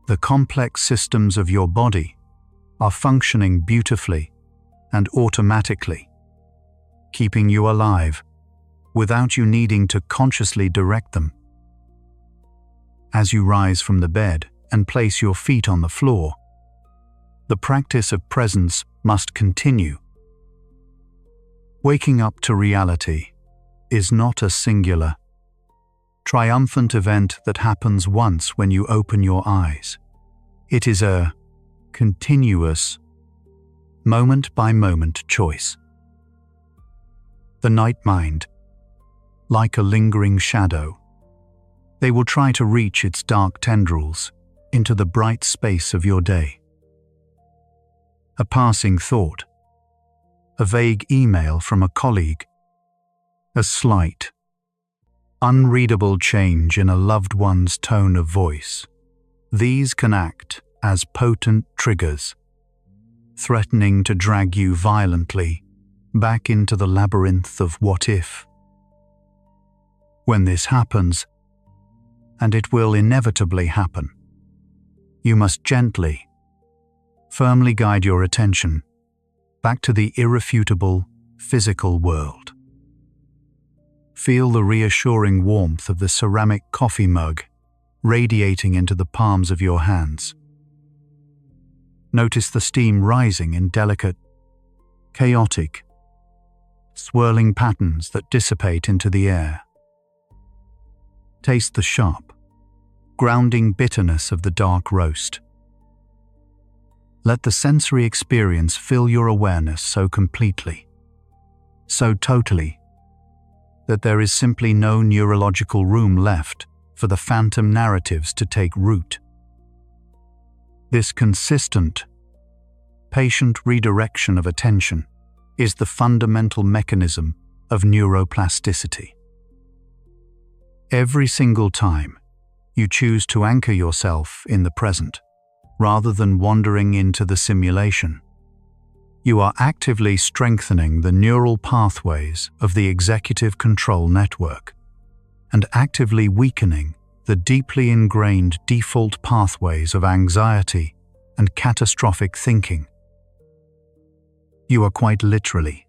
The complex systems of your body are functioning beautifully and automatically, keeping you alive without you needing to consciously direct them. As you rise from the bed and place your feet on the floor, the practice of presence must continue. Waking up to reality is not a singular, triumphant event that happens once when you open your eyes. It is a continuous, moment-by-moment choice. The night mind, like a lingering shadow, they will try to reach its dark tendrils into the bright space of your day. A passing thought, a vague email from a colleague, a slight, unreadable change in a loved one's tone of voice. These can act as potent triggers, threatening to drag you violently back into the labyrinth of what if. When this happens, and it will inevitably happen, you must gently, firmly guide your attention back to the irrefutable, physical world. Feel the reassuring warmth of the ceramic coffee mug radiating into the palms of your hands. Notice the steam rising in delicate, chaotic, swirling patterns that dissipate into the air. Taste the sharp, grounding bitterness of the dark roast. Let the sensory experience fill your awareness so completely, so totally, that there is simply no neurological room left for the phantom narratives to take root. This consistent, patient redirection of attention is the fundamental mechanism of neuroplasticity. Every single time you choose to anchor yourself in the present, rather than wandering into the simulation, you are actively strengthening the neural pathways of the executive control network and actively weakening the deeply ingrained default pathways of anxiety and catastrophic thinking. You are quite literally,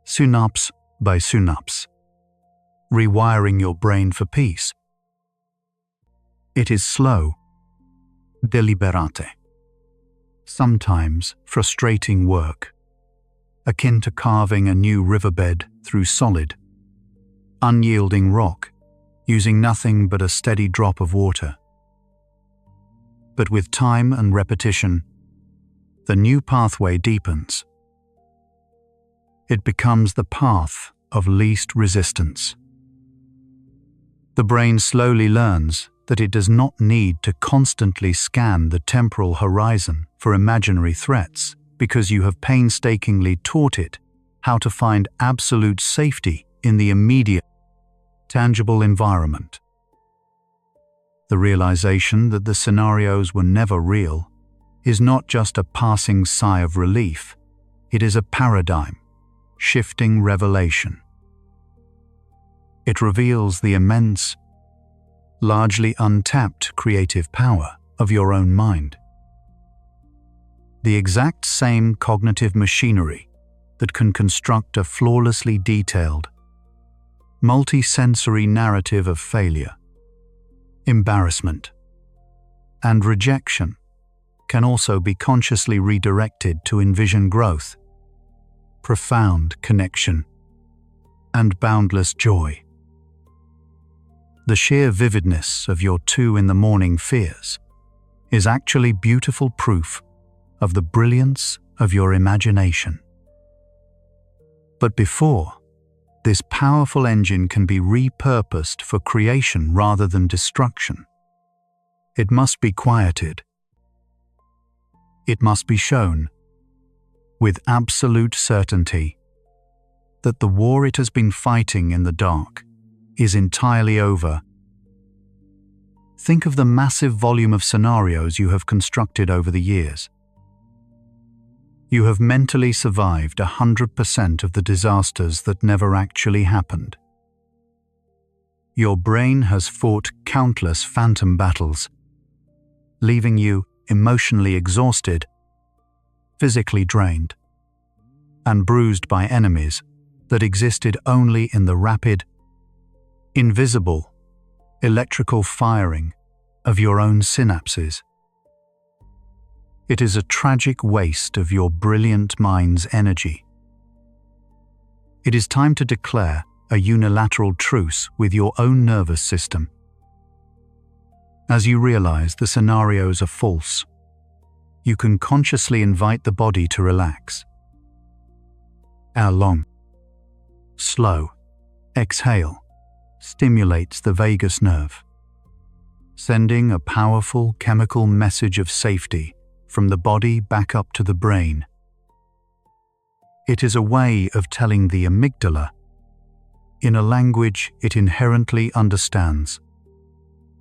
synapse by synapse, rewiring your brain for peace. It is slow, deliberate, sometimes frustrating work, akin to carving a new riverbed through solid, unyielding rock, using nothing but a steady drop of water. But with time and repetition, the new pathway deepens. It becomes the path of least resistance. The brain slowly learns that it does not need to constantly scan the temporal horizon for imaginary threats because you have painstakingly taught it how to find absolute safety in the immediate, tangible environment. The realization that the scenarios were never real is not just a passing sigh of relief, it is a paradigm-shifting revelation. It reveals the immense, largely untapped creative power of your own mind. The exact same cognitive machinery that can construct a flawlessly detailed, multi-sensory narrative of failure, embarrassment, and rejection can also be consciously redirected to envision growth, profound connection, and boundless joy. The sheer vividness of your 2 in the morning fears is actually beautiful proof of the brilliance of your imagination. But before this powerful engine can be repurposed for creation rather than destruction, it must be quieted. It must be shown, with absolute certainty, that the war it has been fighting in the dark is entirely over. Think of the massive volume of scenarios you have constructed over the years. You have mentally survived 100% of the disasters that never actually happened. Your brain has fought countless phantom battles, leaving you emotionally exhausted, physically drained, and bruised by enemies that existed only in the rapid, invisible, electrical firing of your own synapses. It is a tragic waste of your brilliant mind's energy. It is time to declare a unilateral truce with your own nervous system. As you realize the scenarios are false, you can consciously invite the body to relax. Our long, slow exhale stimulates the vagus nerve, sending a powerful chemical message of safety from the body back up to the brain. It is a way of telling the amygdala, in a language it inherently understands,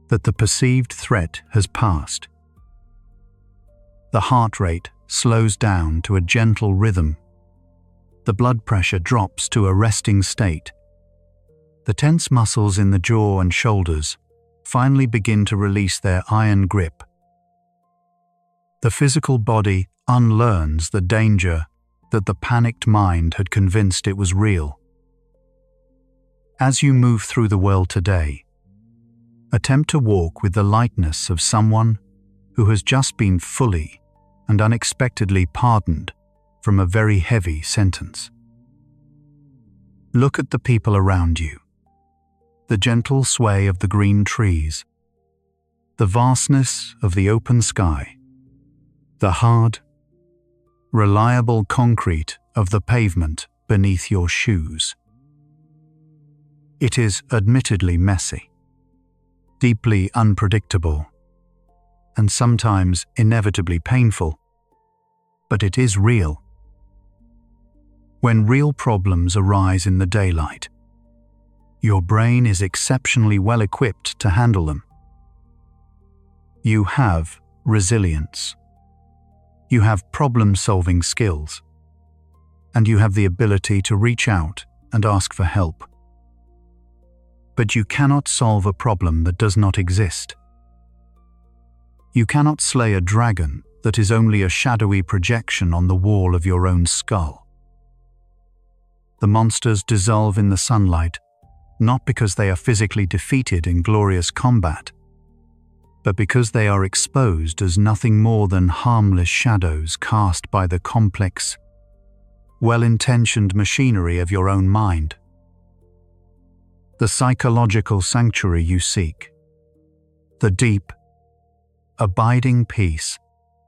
that the perceived threat has passed. The heart rate slows down to a gentle rhythm. The blood pressure drops to a resting state. The tense muscles in the jaw and shoulders finally begin to release their iron grip. The physical body unlearns the danger that the panicked mind had convinced it was real. As you move through the world today, attempt to walk with the lightness of someone who has just been fully and unexpectedly pardoned from a very heavy sentence. Look at the people around you, the gentle sway of the green trees, the vastness of the open sky, the hard, reliable concrete of the pavement beneath your shoes. It is admittedly messy, deeply unpredictable, and sometimes inevitably painful, but it is real. When real problems arise in the daylight, your brain is exceptionally well equipped to handle them. You have resilience. You have problem-solving skills, and you have the ability to reach out and ask for help. But you cannot solve a problem that does not exist. You cannot slay a dragon that is only a shadowy projection on the wall of your own skull. The monsters dissolve in the sunlight, not because they are physically defeated in glorious combat, but because they are exposed as nothing more than harmless shadows cast by the complex, well-intentioned machinery of your own mind. The psychological sanctuary you seek, the deep, abiding peace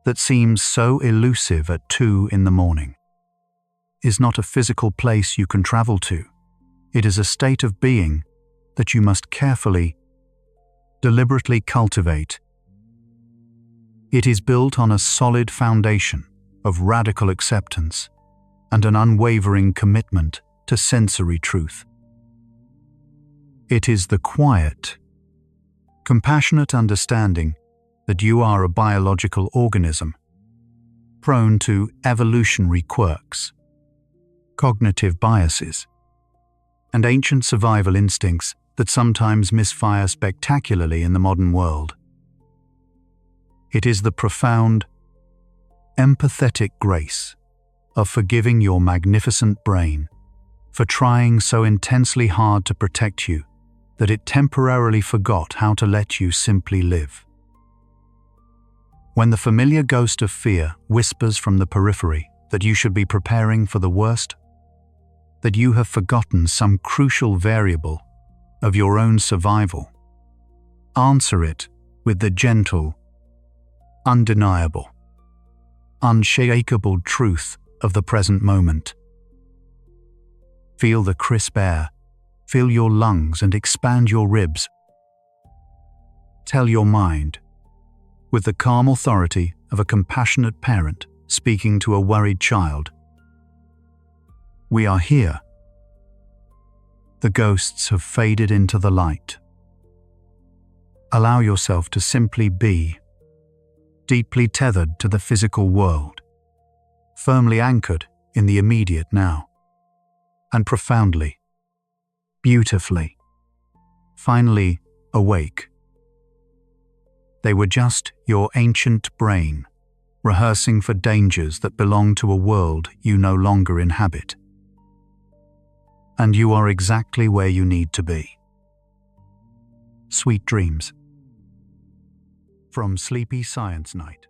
that seems so elusive at 2 in the morning, is not a physical place you can travel to. It is a state of being that you must carefully, deliberately cultivate. It is built on a solid foundation of radical acceptance and an unwavering commitment to sensory truth. It is the quiet, compassionate understanding that you are a biological organism, prone to evolutionary quirks, cognitive biases, and ancient survival instincts that sometimes misfire spectacularly in the modern world. It is the profound, empathetic grace of forgiving your magnificent brain for trying so intensely hard to protect you that it temporarily forgot how to let you simply live. When the familiar ghost of fear whispers from the periphery that you should be preparing for the worst, that you have forgotten some crucial variable of your own survival, answer it with the gentle, undeniable, unshakable truth of the present moment. Feel the crisp air, fill your lungs and expand your ribs. Tell your mind, with the calm authority of a compassionate parent speaking to a worried child, "We are here. The ghosts have faded into the light." Allow yourself to simply be, deeply tethered to the physical world, firmly anchored in the immediate now, and profoundly, beautifully, finally awake. They were just your ancient brain, rehearsing for dangers that belong to a world you no longer inhabit. And you are exactly where you need to be. Sweet dreams. From Sleepy Science Night.